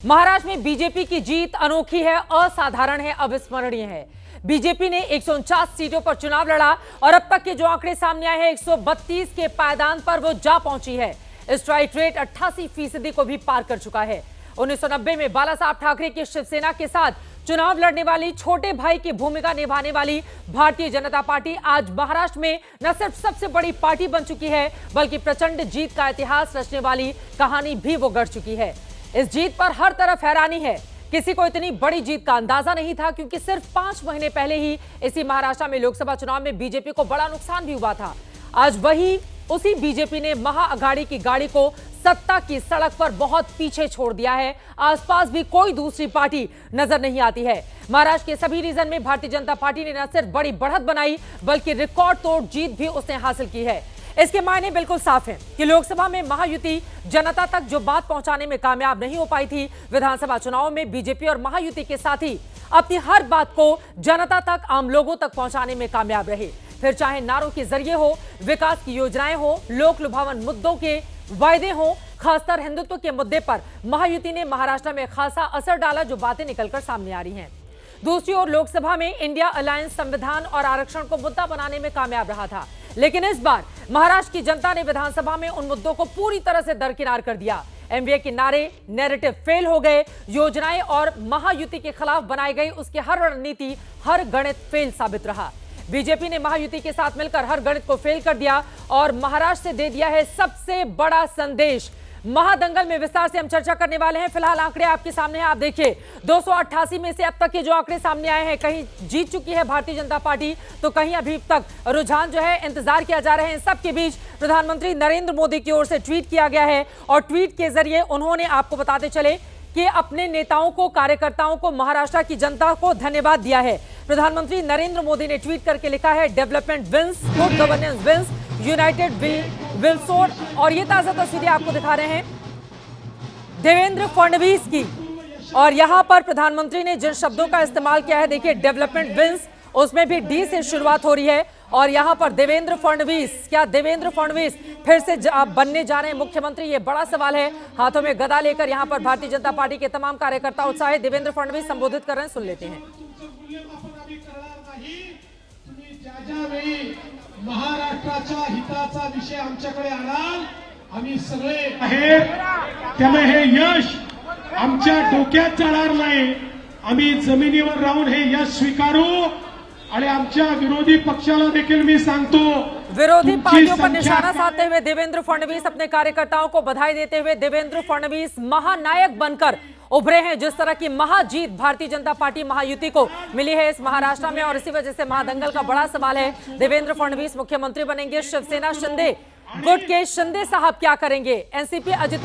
महाराष्ट्र में बीजेपी की जीत अनोखी है, असाधारण है, अविस्मरणीय है। बीजेपी ने 149 सीटों पर चुनाव लड़ा और अब तक के जो आंकड़े सामने आए हैं 132 के पायदान पर वो जा पहुंची है। स्ट्राइक रेट 88% को भी पार कर चुका है। 1990 में बाला साहब ठाकरे की शिवसेना के साथ चुनाव लड़ने वाली छोटे भाई की भूमिका निभाने वाली भारतीय जनता पार्टी आज महाराष्ट्र में न सिर्फ सबसे बड़ी पार्टी बन चुकी है, बल्कि प्रचंड जीत का इतिहास रचने वाली कहानी भी वो गढ़ चुकी है। इस जीत पर हर तरफ हैरानी है। किसी को इतनी बड़ी जीत का अंदाजा नहीं था, क्योंकि सिर्फ 5 महीने पहले ही इसी महाराष्ट्र में लोकसभा चुनाव में बीजेपी को बड़ा नुकसान भी हुआ था। आज उसी बीजेपी ने महाअघाड़ी की गाड़ी को सत्ता की सड़क पर बहुत पीछे छोड़ दिया है। आसपास भी कोई दूसरी पार्टी नजर नहीं आती है। महाराष्ट्र के सभी रीजन में भारतीय जनता पार्टी ने न सिर्फ बड़ी बढ़त बनाई, बल्कि रिकॉर्ड तोड़ जीत भी उसने हासिल की है। इसके मायने बिल्कुल साफ हैं कि लोकसभा में महायुति जनता तक जो बात पहुंचाने में कामयाब नहीं हो पाई थी, विधानसभा चुनाव में बीजेपी और महायुति के साथी अपनी हर बात को जनता तक, आम लोगों तक पहुंचाने में कामयाब रहे। फिर चाहे नारों के जरिए हो, विकास की योजनाएं हो, लोक लुभावन मुद्दों के वायदे हो, खासकर हिंदुत्व के मुद्दे पर महायुति ने महाराष्ट्र में खासा असर डाला, जो बातें निकलकर सामने आ रही हैं। दूसरी ओर लोकसभा में इंडिया अलायंस संविधान और आरक्षण को मुद्दा बनाने में कामयाब रहा था, लेकिन इस बार महाराष्ट्र की जनता ने विधानसभा में उन मुद्दों को पूरी तरह से दरकिनार कर दिया। एमवीए के नारे, नैरेटिव फेल हो गए। योजनाएं और महायुति के खिलाफ बनाई गई उसकी हर रणनीति, हर गणित फेल साबित रहा। बीजेपी ने महायुति के साथ मिलकर हर गणित को फेल कर दिया और महाराष्ट्र से दे दिया है सबसे बड़ा संदेश। महादंगल में विस्तार से हम चर्चा करने वाले हैं। फिलहाल आंकड़े आपके सामने हैं, आप देखिए 288 में से अब तक के जो आंकड़े सामने आए हैं, कहीं जीत चुकी है भारतीय जनता पार्टी, तो कहीं अभी तक रुझान जो है इंतजार किया जा रहा है। इन सबके बीच प्रधानमंत्री नरेंद्र मोदी की ओर से ट्वीट किया गया है और ट्वीट के जरिए उन्होंने, आपको बताते चले, कि अपने नेताओं को, कार्यकर्ताओं को, महाराष्ट्र की जनता को धन्यवाद दिया है। प्रधानमंत्री नरेंद्र मोदी ने ट्वीट करके लिखा है, development wins, good governance wins, united will soar. और ये ताजा तस्वीरें आपको दिखा रहे हैं देवेंद्र फडणवीस की। और यहां पर प्रधानमंत्री ने जिन शब्दों का इस्तेमाल किया है, देखिए, डेवलपमेंट विंस, उसमें भी डी से शुरुआत हो रही है। और यहां पर देवेंद्र फडणवीस, क्या देवेंद्र फडणवीस फिर से बनने जा रहे हैं मुख्यमंत्री? ये बड़ा सवाल है। हाथों में गदा लेकर यहां पर भारतीय जनता पार्टी के तमाम कार्यकर्ता उत्साहित देवेंद्र फडणवीस संबोधित कर रहे हैं, सुन लेते हैं। महाराष्ट्राच्या हिताचा विषय आमच्याकडे आणाल, आम्ही सगळे आहेत, त्यामुळे हे यश आमच्या डोक्यात जाणार नाही। आम्ही जमिनीवर राहून हे यश स्वीकारू आणि आमच्या विरोधी पक्षाला देखील मी सांगतो, विरोधी पार्टियों पर निशाना साधते हुए देवेंद्र फडणवीस अपने कार्यकर्ताओं को बधाई देते हुए, देवेंद्र फडणवीस महानायक बनकर उभरे हैं। जिस तरह की महाजीत भारतीय जनता पार्टी महायुति को मिली है इस महाराष्ट्र में, और इसी वजह से महादंगल का बड़ा सवाल है, देवेंद्र फडणवीस मुख्यमंत्री बनेंगे, शिवसेना शिंदे गुट के शिंदे साहब क्या करेंगे, एनसीपी अजित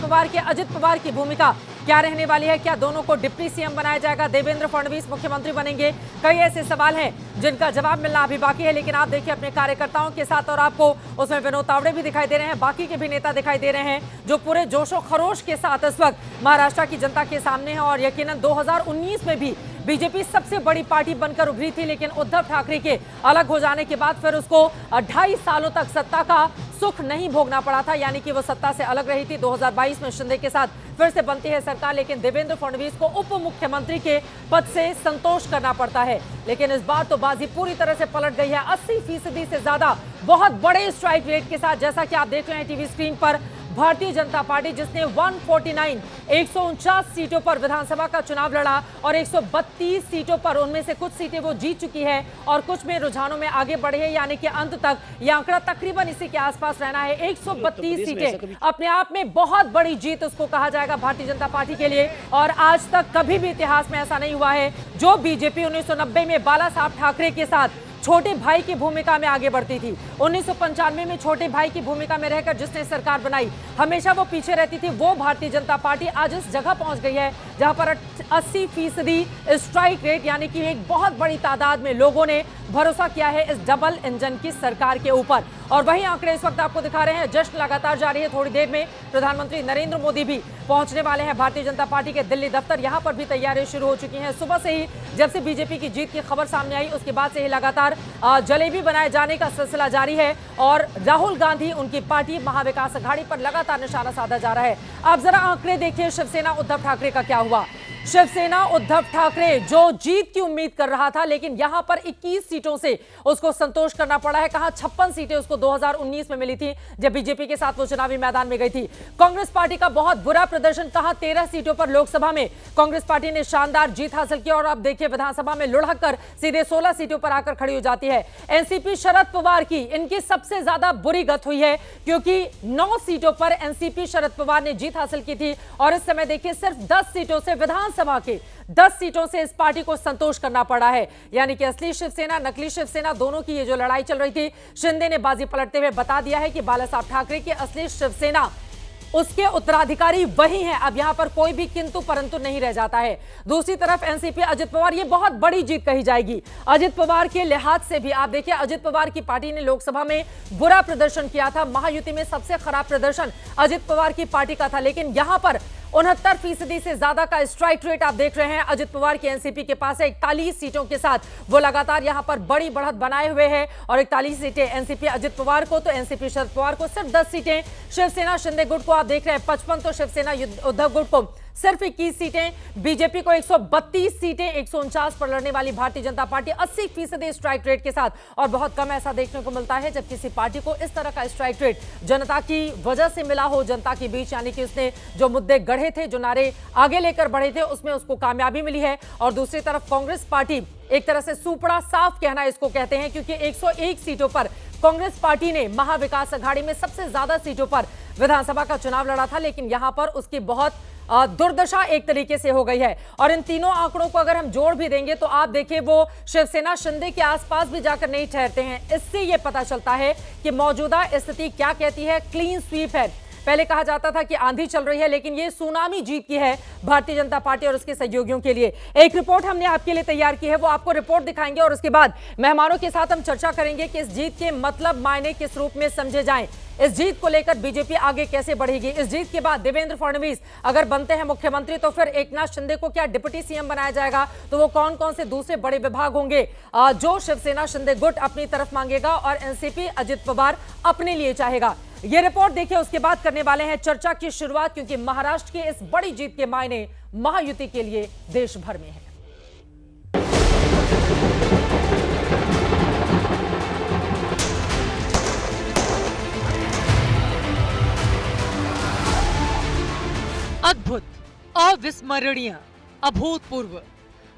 पवार की भूमिका क्या रहने वाली है, क्या दोनों को डिप्टी सीएम बनाया जाएगा, देवेंद्र फडणवीस मुख्यमंत्री बनेंगे? कई ऐसे सवाल हैं जिनका जवाब मिलना अभी बाकी है। लेकिन आप देखिए अपने कार्यकर्ताओं के साथ, और आपको उसमें विनोद तावड़े भी दिखाई दे रहे हैं, बाकी के भी नेता दिखाई दे रहे हैं, जो पूरे जोशो खरोश के साथ इस वक्त महाराष्ट्र की जनता के सामने है। और यकीनन 2019 में भी बीजेपी सबसे बड़ी पार्टी बनकर उभरी थी, लेकिन उद्धव ठाकरे के अलग हो जाने के बाद फिर उसको 2.5 सालों तक सत्ता का सुख नहीं भोगना पड़ा था, यानी कि वो सत्ता से अलग रही थी। 2022 में शिंदे के साथ फिर से बनती है सरकार, लेकिन देवेंद्र फडणवीस को उप मुख्यमंत्री के पद से संतोष करना पड़ता है। लेकिन इस बार तो बाजी पूरी तरह से पलट गई है। 80% से ज्यादा बहुत बड़े स्ट्राइक रेट के साथ, जैसा कि आप देख रहे हैं टीवी स्क्रीन पर, भारतीय जनता पार्टी, जिसने 149 सीटों पर विधानसभा का चुनाव लड़ा और 132 सीटों पर, उनमें से कुछ सीटें वो जीत चुकी है और कुछ में रुझानों में आगे बढ़े है, यानी कि अंत तक यह आंकड़ा तकरीबन इसी के आसपास रहना है। 132 सीटें अपने आप में बहुत बड़ी जीत उसको कहा जाएगा भारतीय जनता पार्टी के लिए। और आज तक कभी भी इतिहास में ऐसा नहीं हुआ है। जो बीजेपी 1990 में बाला साहब ठाकरे के साथ छोटे भाई की भूमिका में आगे बढ़ती थी, 1995 में छोटे भाई की भूमिका में रहकर जिसने सरकार बनाई, हमेशा वो पीछे रहती थी, वो भारतीय जनता पार्टी आज इस जगह पहुंच गई है जहां पर 80% स्ट्राइक रेट, यानी कि एक बहुत बड़ी तादाद में लोगों ने भरोसा किया है इस डबल इंजन की सरकार के ऊपर। और वही आंकड़े इस वक्त आपको दिखा रहे हैं। जश्न लगातार जारी है। थोड़ी देर में प्रधानमंत्री नरेंद्र मोदी भी पहुंचने वाले हैं भारतीय जनता पार्टी के दिल्ली दफ्तर। यहां पर भी तैयारियां शुरू हो चुकी हैं। सुबह से ही जब से बीजेपी की जीत की खबर सामने आई, उसके बाद से ही लगातार पर जलेबी बनाए जाने का सिलसिला जारी है और राहुल गांधी उनकी पार्टी महाविकास अघाड़ी पर लगातार निशाना साधा जा रहा है। आप जरा आंकड़े देखिए शिवसेना उद्धव ठाकरे का क्या हुआ। शिवसेना उद्धव ठाकरे जो जीत की उम्मीद कर रहा था, लेकिन यहां पर 21 सीटों से उसको संतोष करना पड़ा है। कहां 56 सीटें उसको 2019 में मिली थी जब बीजेपी के साथ वो चुनावी मैदान में गई थी। कांग्रेस पार्टी का बहुत बुरा प्रदर्शन, कहां 13 सीटों पर लोकसभा में कांग्रेस पार्टी ने शानदार जीत हासिल की और अब देखिए विधानसभा में लुढ़क कर सीधे 16 सीटों पर आकर खड़ी हो जाती है। एनसीपी शरद पवार की इनकी सबसे ज्यादा बुरी गत हुई है क्योंकि 9 सीटों पर एनसीपी शरद पवार ने जीत हासिल की थी और इस समय देखिए सिर्फ 10 सीटों से विधानसभा के 10 सीटों से इस पार्टी को संतोष करना पड़ा है। यानी कि असली शिवसेना नकली शिवसेना दोनों की ये जो लड़ाई चल रही थी, शिंदे ने बाजी पलटते हुए बता दिया है कि बाला साहब ठाकरे की असली शिवसेना उसके उत्तराधिकारी वही हैं। अब यहां पर कोई भी किंतु परंतु नहीं रह जाता है। दूसरी तरफ एनसीपी अजित पवार, ये बहुत बड़ी जीत कही जाएगी अजित पवार के लिहाज से भी। आप देखिए अजित पवार की पार्टी ने लोकसभा में बुरा प्रदर्शन किया था, महायुति में सबसे खराब प्रदर्शन अजित पवार की पार्टी का था, लेकिन यहां पर 69% से ज्यादा का स्ट्राइक रेट आप देख रहे हैं अजित पवार की एनसीपी के पास है। 41 सीटों के साथ वो लगातार यहां पर बड़ी बढ़त बनाए हुए हैं और 41 सीटें एनसीपी अजित पवार को, तो एनसीपी शरद पवार को सिर्फ 10 सीटें, शिवसेना शिंदे गुट को आप देख रहे हैं 55, तो शिवसेना उद्धव गुट को सिर्फ 21 सीटें, बीजेपी को 132 सीटें, 149 पर लड़ने वाली Bharatiya Janata party 80% strike rate के साथ। और बहुत कम ऐसा देखने को मिलता है जब किसी पार्टी को इस तरह का स्ट्राइक रेट जनता की वजह से मिला हो, जनता के बीच, यानी कि उसने जो मुद्दे गढ़े थे, जो नारे आगे लेकर बढ़े थे, उसमें उसको कामयाबी मिली है। और दूसरी तरफ कांग्रेस पार्टी एक तरह से सुपड़ा साफ कहना इसको कहते हैं क्योंकि 101 सीटों पर कांग्रेस पार्टी ने महाविकास अघाड़ी में सबसे ज्यादा सीटों पर विधानसभा का चुनाव लड़ा था, लेकिन यहां पर उसकी बहुत दुर्दशा एक तरीके से हो गई है। और इन तीनों आंकड़ों को अगर हम जोड़ भी देंगे तो आप देखिए वो शिवसेना शिंदे के आसपास भी जाकर नहीं ठहरते हैं। इससे यह पता चलता है कि मौजूदा स्थिति क्या कहती है, क्लीन स्वीप है। पहले कहा जाता था कि आंधी चल रही है, लेकिन ये सुनामी जीत की है भारतीय जनता पार्टी और उसके सहयोगियों के लिए। एक रिपोर्ट हमने आपके लिए तैयार की है, वो आपको रिपोर्ट दिखाएंगे और उसके बाद मेहमानों के साथ हम चर्चा करेंगे कि इस जीत के मतलब मायने किस रूप में समझे जाएं। इस जीत को लेकर बीजेपी आगे कैसे बढ़ेगी। इस जीत के बाद देवेंद्र फडणवीस अगर बनते हैं मुख्यमंत्री तो फिर एकनाथ शिंदे को क्या डिप्टी सीएम बनाया जाएगा, तो वो कौन कौन से दूसरे बड़े विभाग होंगे जो शिवसेना शिंदे गुट अपनी तरफ मांगेगा और एनसीपी अजित पवार अपने लिए चाहेगा। ये रिपोर्ट देखिए, उसके बाद करने वाले हैं चर्चा की शुरुआत, क्योंकि महाराष्ट्र की इस बड़ी जीत के मायने महायुति के लिए देश भर में है। अद्भुत, अविस्मरणीय, अभूतपूर्व।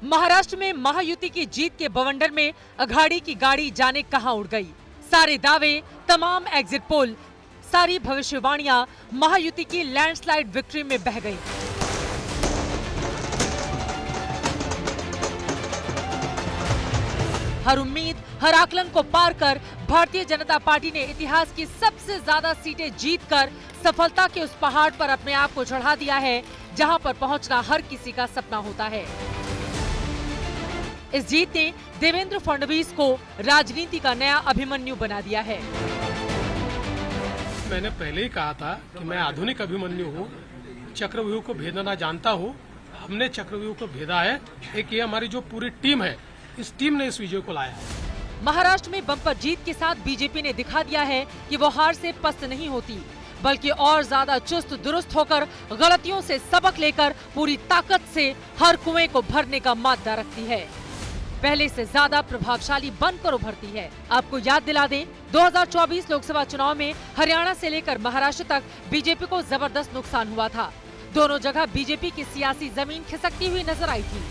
महाराष्ट्र में महायुति की जीत के बवंडर में अघाड़ी की गाड़ी जाने कहां उड़ गई। सारे दावे, तमाम एग्जिट पोल, सारी भविष्यवाणियां महायुति की लैंडस्लाइड विक्ट्री में बह गई। हर उम्मीद, हर आकलन को पार कर भारतीय जनता पार्टी ने इतिहास की सबसे ज्यादा सीटें जीतकर सफलता के उस पहाड़ पर अपने आप को चढ़ा दिया है जहां पर पहुंचना हर किसी का सपना होता है। इस जीत ने देवेंद्र फडणवीस को राजनीति का नया अभिमन्यु बना दिया है। मैंने पहले ही कहा था कि मैं आधुनिक अभिमन्यु हूँ, चक्रव्यूह को भेदना जानता हूँ। हमने चक्रव्यूह को भेदा है। एक ये हमारी जो पूरी टीम है, इस टीम ने इस विजय को लाया है। महाराष्ट्र में बंपर जीत के साथ बीजेपी ने दिखा दिया है कि वो हार से पस्त नहीं होती, बल्कि और ज्यादा चुस्त दुरुस्त होकर गलतियों से सबक लेकर पूरी ताकत से हर कुएं को भरने का मादा रखती है। पहले से ज्यादा प्रभावशाली बनकर उभरती है। आपको याद दिला दें, 2024 लोकसभा चुनाव में हरियाणा से लेकर महाराष्ट्र तक बीजेपी को जबरदस्त नुकसान हुआ था। दोनों जगह बीजेपी की सियासी जमीन खिसकती हुई नजर आई थी।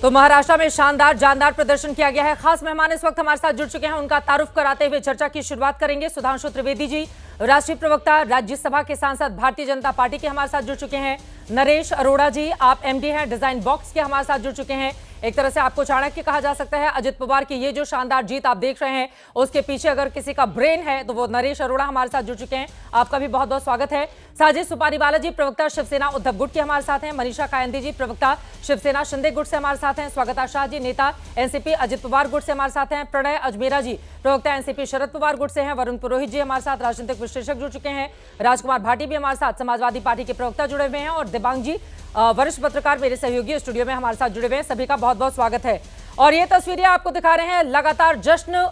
तो महाराष्ट्र में शानदार जानदार प्रदर्शन किया गया है। खास मेहमान इस वक्त हमारे साथ जुड़ चुके हैं, उनका तारुफ कराते हुए चर्चा की शुरुआत करेंगे। सुधांशु त्रिवेदी जी, राष्ट्रीय प्रवक्ता, राज्यसभा के सांसद, भारतीय जनता पार्टी के हमारे साथ जुड़ चुके हैं। नरेश अरोड़ा जी, आप एमडी हैं डिजाइन बॉक्स के, हमारे साथ जुड़ चुके हैं। एक तरह से आपको चाणक्य कहा जा सकता है। अजित पवार की ये जो शानदार जीत आप देख रहे हैं, उसके पीछे अगर किसी का ब्रेन है तो वो नरेश अरोड़ा हमारे साथ जुड़ चुके हैं। आपका भी बहुत बहुत स्वागत है। साजिद सुपारीवाला जी, प्रवक्ता शिवसेना उद्धव गुट के हमारे साथ हैं। मनीषा कायंदे जी, प्रवक्ता शिवसेना शिंदे गुट से हमारे साथ हैं। स्वागता शाह जी, नेता एनसीपी अजित पवार गुट से हमारे साथ हैं। प्रणय अजमेरा जी, प्रवक्ता एनसीपी शरद पवार गुट से हैं। वरुण पुरोहित जी हमारे साथ राजनीतिक विश्लेषक जुड़ चुके हैं। राजकुमार भाटी भी हमारे साथ समाजवादी पार्टी के प्रवक्ता जुड़े हुए हैं। और दिबांग जी, वरिष्ठ पत्रकार, मेरे सहयोगी स्टूडियो में हमारे साथ जुड़े हुए हैं। सभी का बहुत बहुत स्वागत है। और ये तस्वीरें आपको दिखा रहे हैं, लगातार जश्न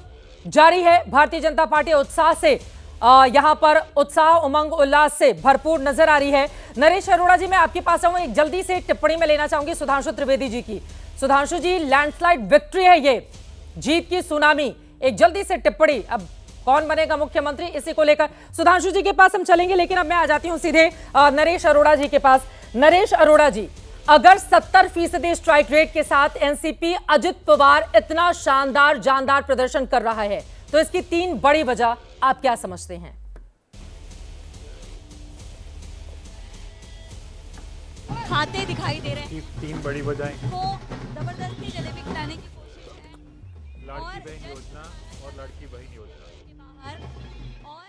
जारी है। भारतीय जनता पार्टी उत्साह से यहां पर उत्साह, उमंग, उल्लास से भरपूर नजर आ रही है। नरेश अरोड़ा जी, मैं आपके पास आऊं, एक जल्दी से टिप्पणी में लेना चाहूंगी सुधांशु त्रिवेदी जी की। सुधांशु जी, लैंडस्लाइड विक्ट्री है ये, जीत की सुनामी, एक जल्दी से टिप्पणी। अब कौन बनेगा मुख्यमंत्री, इसी को लेकर सुधांशु जी के पास हम चलेंगे, लेकिन अब मैं आ जाती हूं सीधे नरेश अरोड़ा जी के पास। नरेश अरोड़ा जी, अगर 70% स्ट्राइक रेट के साथ एनसीपी अजित पवार इतना शानदार जानदार प्रदर्शन कर रहा है, तो इसकी 3 बड़ी वजह आप क्या समझते हैं? खाते दिखाई दे रहे हैं। 3 बड़ी वजहें वो जबरदस्ती जलेबी खिलाने की कोशिश है, लाड़की बहन योजना और लड़की बहन योजना के बाहर और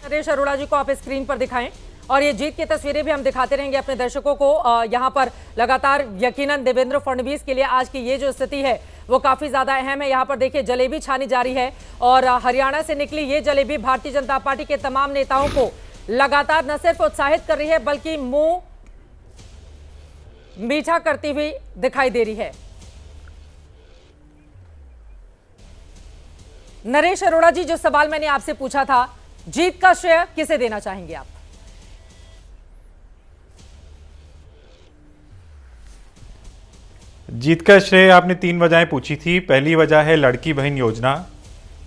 नरेश अरोड़ा जी को आप स्क्रीन पर दिखाएं, और ये जीत की तस्वीरें भी हम दिखाते रहेंगे अपने दर्शकों को। यहां पर लगातार यकीनन देवेंद्र फडणवीस के लिए आज की ये जो स्थिति है वो काफी ज्यादा अहम है। यहां पर देखिए जलेबी छानी जारी है, और हरियाणा से निकली ये जलेबी भारतीय जनता पार्टी के तमाम नेताओं को लगातार न सिर्फ उत्साहित कर रही है, बल्कि मुंह मीठा करती हुई दिखाई दे रही है। नरेश अरोड़ा जी, जो सवाल मैंने आपसे पूछा था, जीत का श्रेय किसे देना चाहेंगे आप? जीत का श्रेय आपने 3 वजहें पूछी थी। पहली वजह है लड़की बहन योजना,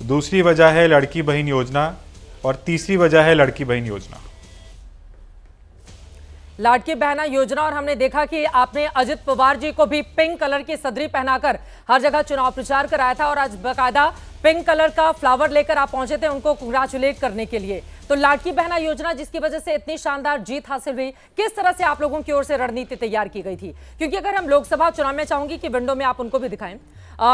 दूसरी वजह है लड़की बहन योजना, और तीसरी वजह है लड़की बहन योजना। लाड़की बहना योजना, और हमने देखा कि आपने अजित पवार जी को भी पिंक कलर की सदरी पहनाकर हर जगह चुनाव प्रचार कराया था, और आज बाकायदा पिंक कलर का फ्लावर लेकर आप पहुंचे थे उनको कंग्रेचुलेट करने के लिए। तो लाड़की बहना योजना जिसकी वजह से इतनी शानदार जीत हासिल हुई, किस तरह से आप लोगों की ओर से रणनीति तैयार की गई थी? क्योंकि अगर हम लोकसभा चुनाव में, चाहूंगी कि विंडो में आप उनको भी दिखाएं।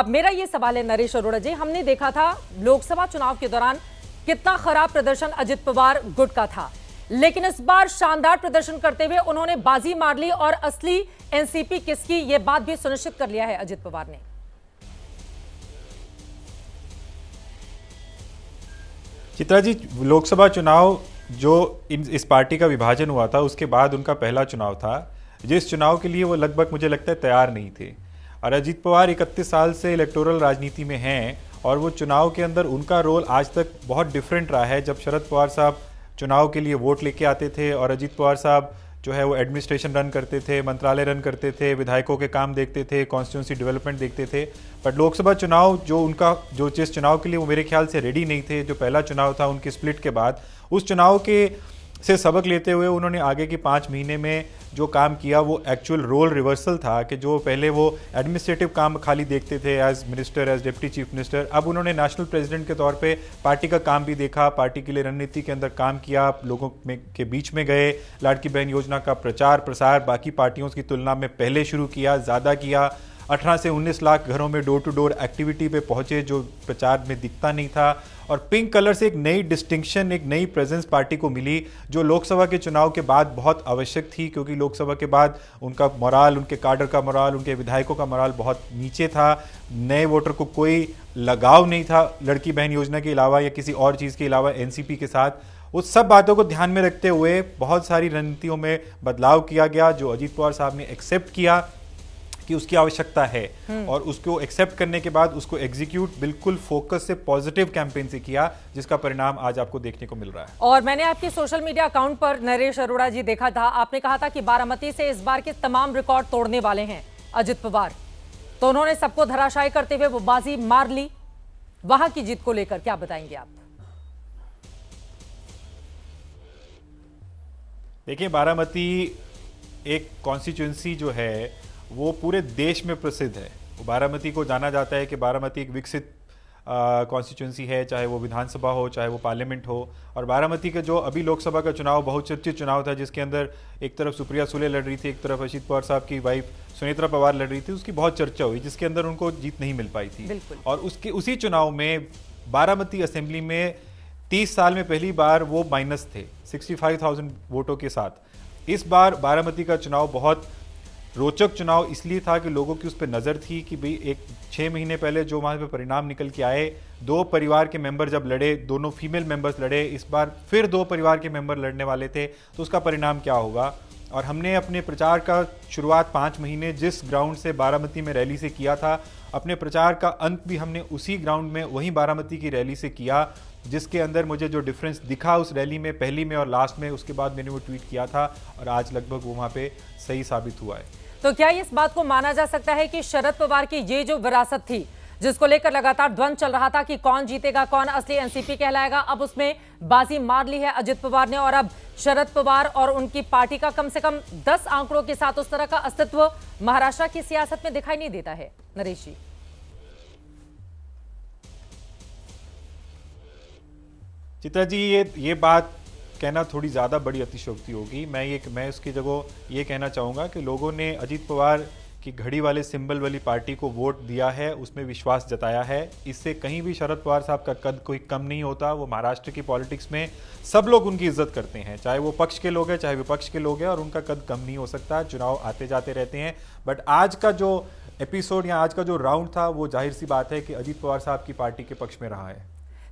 मेरा ये सवाल है नरेश अरोड़ा जी, हमने देखा था लोकसभा चुनाव के दौरान कितना खराब प्रदर्शन अजित पवार गुट का था, लेकिन इस बार शानदार प्रदर्शन करते हुए उन्होंने बाजी मार ली, और असली एनसीपी किसकी ये बात भी सुनिश्चित कर लिया है अजित पवार ने। चित्रा जी, लोकसभा चुनाव जो इस पार्टी का विभाजन हुआ था उसके बाद उनका पहला चुनाव था, जिस चुनाव के लिए वो लगभग मुझे लगता है तैयार नहीं थे। और अजीत पवार 31 साल से इलेक्टोरल राजनीति में हैं, और वो चुनाव के अंदर उनका रोल आज तक बहुत डिफरेंट रहा है। जब शरद पवार साहब चुनाव के लिए वोट लेके आते थे और अजीत पवार साहब जो है वो एडमिनिस्ट्रेशन रन करते थे, मंत्रालय रन करते थे, विधायकों के काम देखते थे, कॉन्स्टिट्यूंसी डेवलपमेंट देखते थे। पर लोकसभा चुनाव जो जिस चुनाव के लिए वो मेरे ख्याल से रेडी नहीं थे, जो पहला चुनाव था उनके स्प्लिट के बाद, उस चुनाव के से सबक लेते हुए उन्होंने आगे के 5 महीने में जो काम किया वो एक्चुअल रोल रिवर्सल था। कि जो पहले वो एडमिनिस्ट्रेटिव काम खाली देखते थे as minister, as deputy chief minister, अब उन्होंने नेशनल प्रेसिडेंट के तौर पे पार्टी का काम भी देखा, पार्टी के लिए रणनीति के अंदर काम किया, लोगों में के बीच में गए, लाड़की बहन योजना का प्रचार प्रसार बाकी पार्टियों की तुलना में पहले शुरू किया, ज़्यादा किया। 18 से 19 लाख घरों में डोर टू डोर एक्टिविटी पे पहुंचे, जो प्रचार में दिखता नहीं था। और पिंक कलर से एक नई डिस्टिंक्शन, एक नई प्रेजेंस पार्टी को मिली, जो लोकसभा के चुनाव के बाद बहुत आवश्यक थी, क्योंकि लोकसभा के बाद उनका मोराल, उनके काडर का मोराल, उनके विधायकों का मोराल बहुत नीचे था। नए वोटर को कोई लगाव नहीं था लड़की बहन योजना के अलावा या किसी और चीज़ के अलावा एनसीपी के साथ। उस सब बातों को ध्यान में रखते हुए बहुत सारी रणनीतियों में बदलाव किया गया, जो अजीत पवार साहब ने एक्सेप्ट किया कि उसकी आवश्यकता है, और उसको एक्सेप्ट करने के बाद उसको एग्जीक्यूट बिल्कुल फोकस से, पॉजिटिव कैंपेन से किया, जिसका परिणाम आज आपको देखने को मिल रहा है। और मैंने आपके सोशल मीडिया अकाउंट पर नरेश अरोड़ा जी देखा था, आपने कहा था कि बारामती से इस बार के तमाम रिकॉर्ड तोड़ने वाले हैं अजित पवार, तो उन्होंने सबको धराशायी करते हुए वो बाजी मार ली। वहां की जीत को लेकर क्या बताएंगे आप? देखिए, बारामती एक कॉन्स्टिट्यूंसी जो है वो पूरे देश में प्रसिद्ध है। बारामती को जाना जाता है कि बारामती एक विकसित कॉन्स्टिट्यूंसी है, चाहे वो विधानसभा हो, चाहे वो पार्लियामेंट हो। और बारामती का जो अभी लोकसभा का चुनाव बहुचर्चित चुनाव था, जिसके अंदर एक तरफ सुप्रिया सुले लड़ रही थी, एक तरफ अजित पवार साहब की वाइफ सुनेत्रा पवार लड़ रही थी, उसकी बहुत चर्चा हुई, जिसके अंदर उनको जीत नहीं मिल पाई थी। और उसी चुनाव में बारामती असेंबली में 30 साल में पहली बार वो माइनस थे 65,000 वोटों के साथ। इस बार बारामती का चुनाव बहुत रोचक चुनाव इसलिए था कि लोगों की उस पर नज़र थी कि भाई एक 6 महीने पहले जो वहाँ पे परिणाम निकल के आए, 2 परिवार के मेंबर जब लड़े, दोनों फीमेल मेंबर्स लड़े, इस बार फिर 2 परिवार के मेंबर लड़ने वाले थे, तो उसका परिणाम क्या होगा। और हमने अपने प्रचार का शुरुआत 5 महीने जिस ग्राउंड से बारामती में रैली से किया था, अपने प्रचार का अंत भी हमने उसी ग्राउंड में, वहीं बारामती की रैली से किया, जिसके अंदर मुझे जो डिफरेंस दिखा उस रैली में, पहली में और लास्ट में, उसके बाद मैंने वो ट्वीट किया था और आज लगभग वो वहाँ पे सही साबित हुआ है। तो क्या इस बात को माना जा सकता है कि शरद पवार की ये जो विरासत थी, जिसको लेकर लगातार द्वंद्व चल रहा था कि कौन जीतेगा, कौन असली एनसीपी कहलाएगा, अब उसमें बाजी मार ली है अजित पवार ने और अब शरद पवार और उनकी पार्टी का कम से कम 10 आंकड़ों के साथ उस तरह का अस्तित्व महाराष्ट्र की सियासत में दिखाई नहीं देता है। नरेश जी, चित्रा जी, ये बात कहना थोड़ी ज़्यादा बड़ी अतिशयोक्ति होगी। मैं उसकी जगह ये कहना चाहूँगा कि लोगों ने अजित पवार की घड़ी वाले सिंबल वाली पार्टी को वोट दिया है, उसमें विश्वास जताया है। इससे कहीं भी शरद पवार साहब का कद कोई कम नहीं होता। वो महाराष्ट्र की पॉलिटिक्स में सब लोग उनकी इज्जत करते हैं, चाहे वो पक्ष के लोग हैं चाहे विपक्ष के लोग हैं, और उनका कद कम नहीं हो सकता। चुनाव आते जाते रहते हैं, बट आज का जो एपिसोड या आज का जो राउंड था वो जाहिर सी बात है कि अजित पवार साहब की पार्टी के पक्ष में रहा है।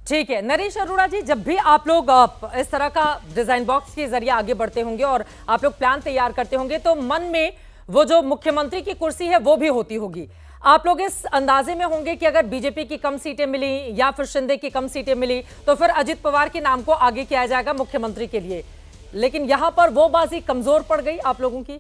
ठीक है नरेश अरोड़ा जी, जब भी आप लोग इस तरह का डिजाइन बॉक्स के जरिए आगे बढ़ते होंगे और आप लोग प्लान तैयार करते होंगे, तो मन में वो जो मुख्यमंत्री की कुर्सी है वो भी होती होगी। आप लोग इस अंदाजे में होंगे कि अगर बीजेपी की कम सीटें मिली या फिर शिंदे की कम सीटें मिली तो फिर अजित पवार के नाम को आगे किया जाएगा मुख्यमंत्री के लिए, लेकिन यहां पर वो बाजी कमजोर पड़ गई आप लोगों की।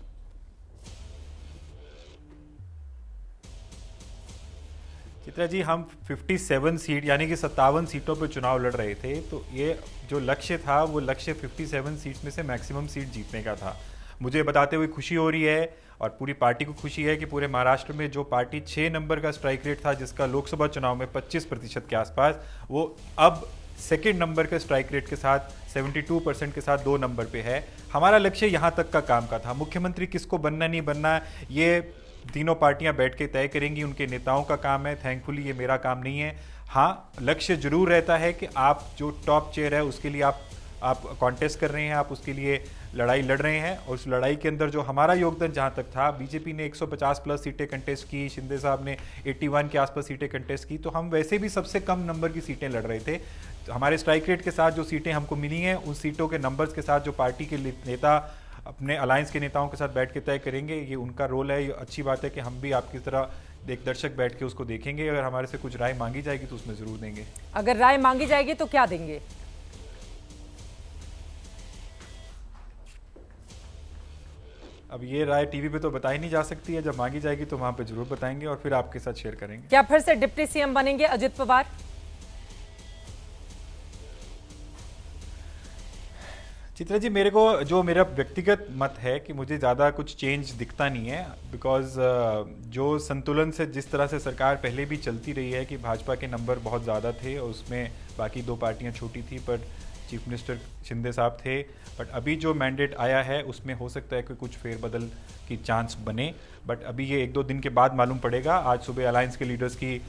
चित्रा जी, हम 57 सीट यानी कि 57 सीटों पर चुनाव लड़ रहे थे, तो ये जो लक्ष्य था वो लक्ष्य 57 सीट्स में से मैक्सिमम सीट जीतने का था। मुझे बताते हुए खुशी हो रही है और पूरी पार्टी को खुशी है कि पूरे महाराष्ट्र में जो पार्टी 6 नंबर का स्ट्राइक रेट था, जिसका लोकसभा चुनाव में 25% के आसपास, वो अब सेकेंड नंबर के स्ट्राइक रेट के साथ 72% के साथ 2 नंबर पे है। हमारा लक्ष्य यहाँ तक का काम का था। मुख्यमंत्री किसको बनना नहीं बनना ये तीनों पार्टियां बैठ के तय करेंगी, उनके नेताओं का काम है। थैंकफुली ये मेरा काम नहीं है। हाँ, लक्ष्य जरूर रहता है कि आप जो टॉप चेयर है उसके लिए आप कॉन्टेस्ट कर रहे हैं, आप उसके लिए लड़ाई लड़ रहे हैं, और उस लड़ाई के अंदर जो हमारा योगदान जहां तक था, बीजेपी ने 150 प्लस सीटें कंटेस्ट की, शिंदे साहब ने 81 के आसपास सीटें कंटेस्ट की, तो हम वैसे भी सबसे कम नंबर की सीटें लड़ रहे थे। तो हमारे स्ट्राइक रेट के साथ जो सीटें हमको मिली हैं, उन सीटों के नंबर्स के साथ जो पार्टी के नेता अपने अलायंस के नेताओं के साथ बैठ के तय करेंगे, ये उनका रोल है। ये अच्छी बात है कि हम भी आपकी तरह एक दर्शक बैठ के उसको देखेंगे। अगर हमारे से कुछ राय मांगी जाएगी तो उसमें जरूर देंगे। अगर राय मांगी जाएगी तो क्या देंगे? अब ये राय टीवी पे तो बताई नहीं जा सकती है, जब मांगी जाएगी तो वहां पे जरूर बताएंगे और फिर आपके साथ शेयर करेंगे। क्या फिर से डिप्टी सीएम बनेंगे अजित पवार? चित्रा जी, मेरा व्यक्तिगत मत है कि मुझे ज़्यादा कुछ चेंज दिखता नहीं है, बिकॉज जो संतुलन से जिस तरह से सरकार पहले भी चलती रही है कि भाजपा के नंबर बहुत ज़्यादा थे और उसमें बाकी 2 पार्टियां छोटी थी, पर चीफ मिनिस्टर शिंदे साहब थे। बट अभी जो मैंडेट आया है उसमें हो सकता है कि कुछ फेरबदल की चांस बने, बट अभी ये 1-2 दिन के बाद मालूम पड़ेगा। आज सुबह अलायंस के लीडर्स की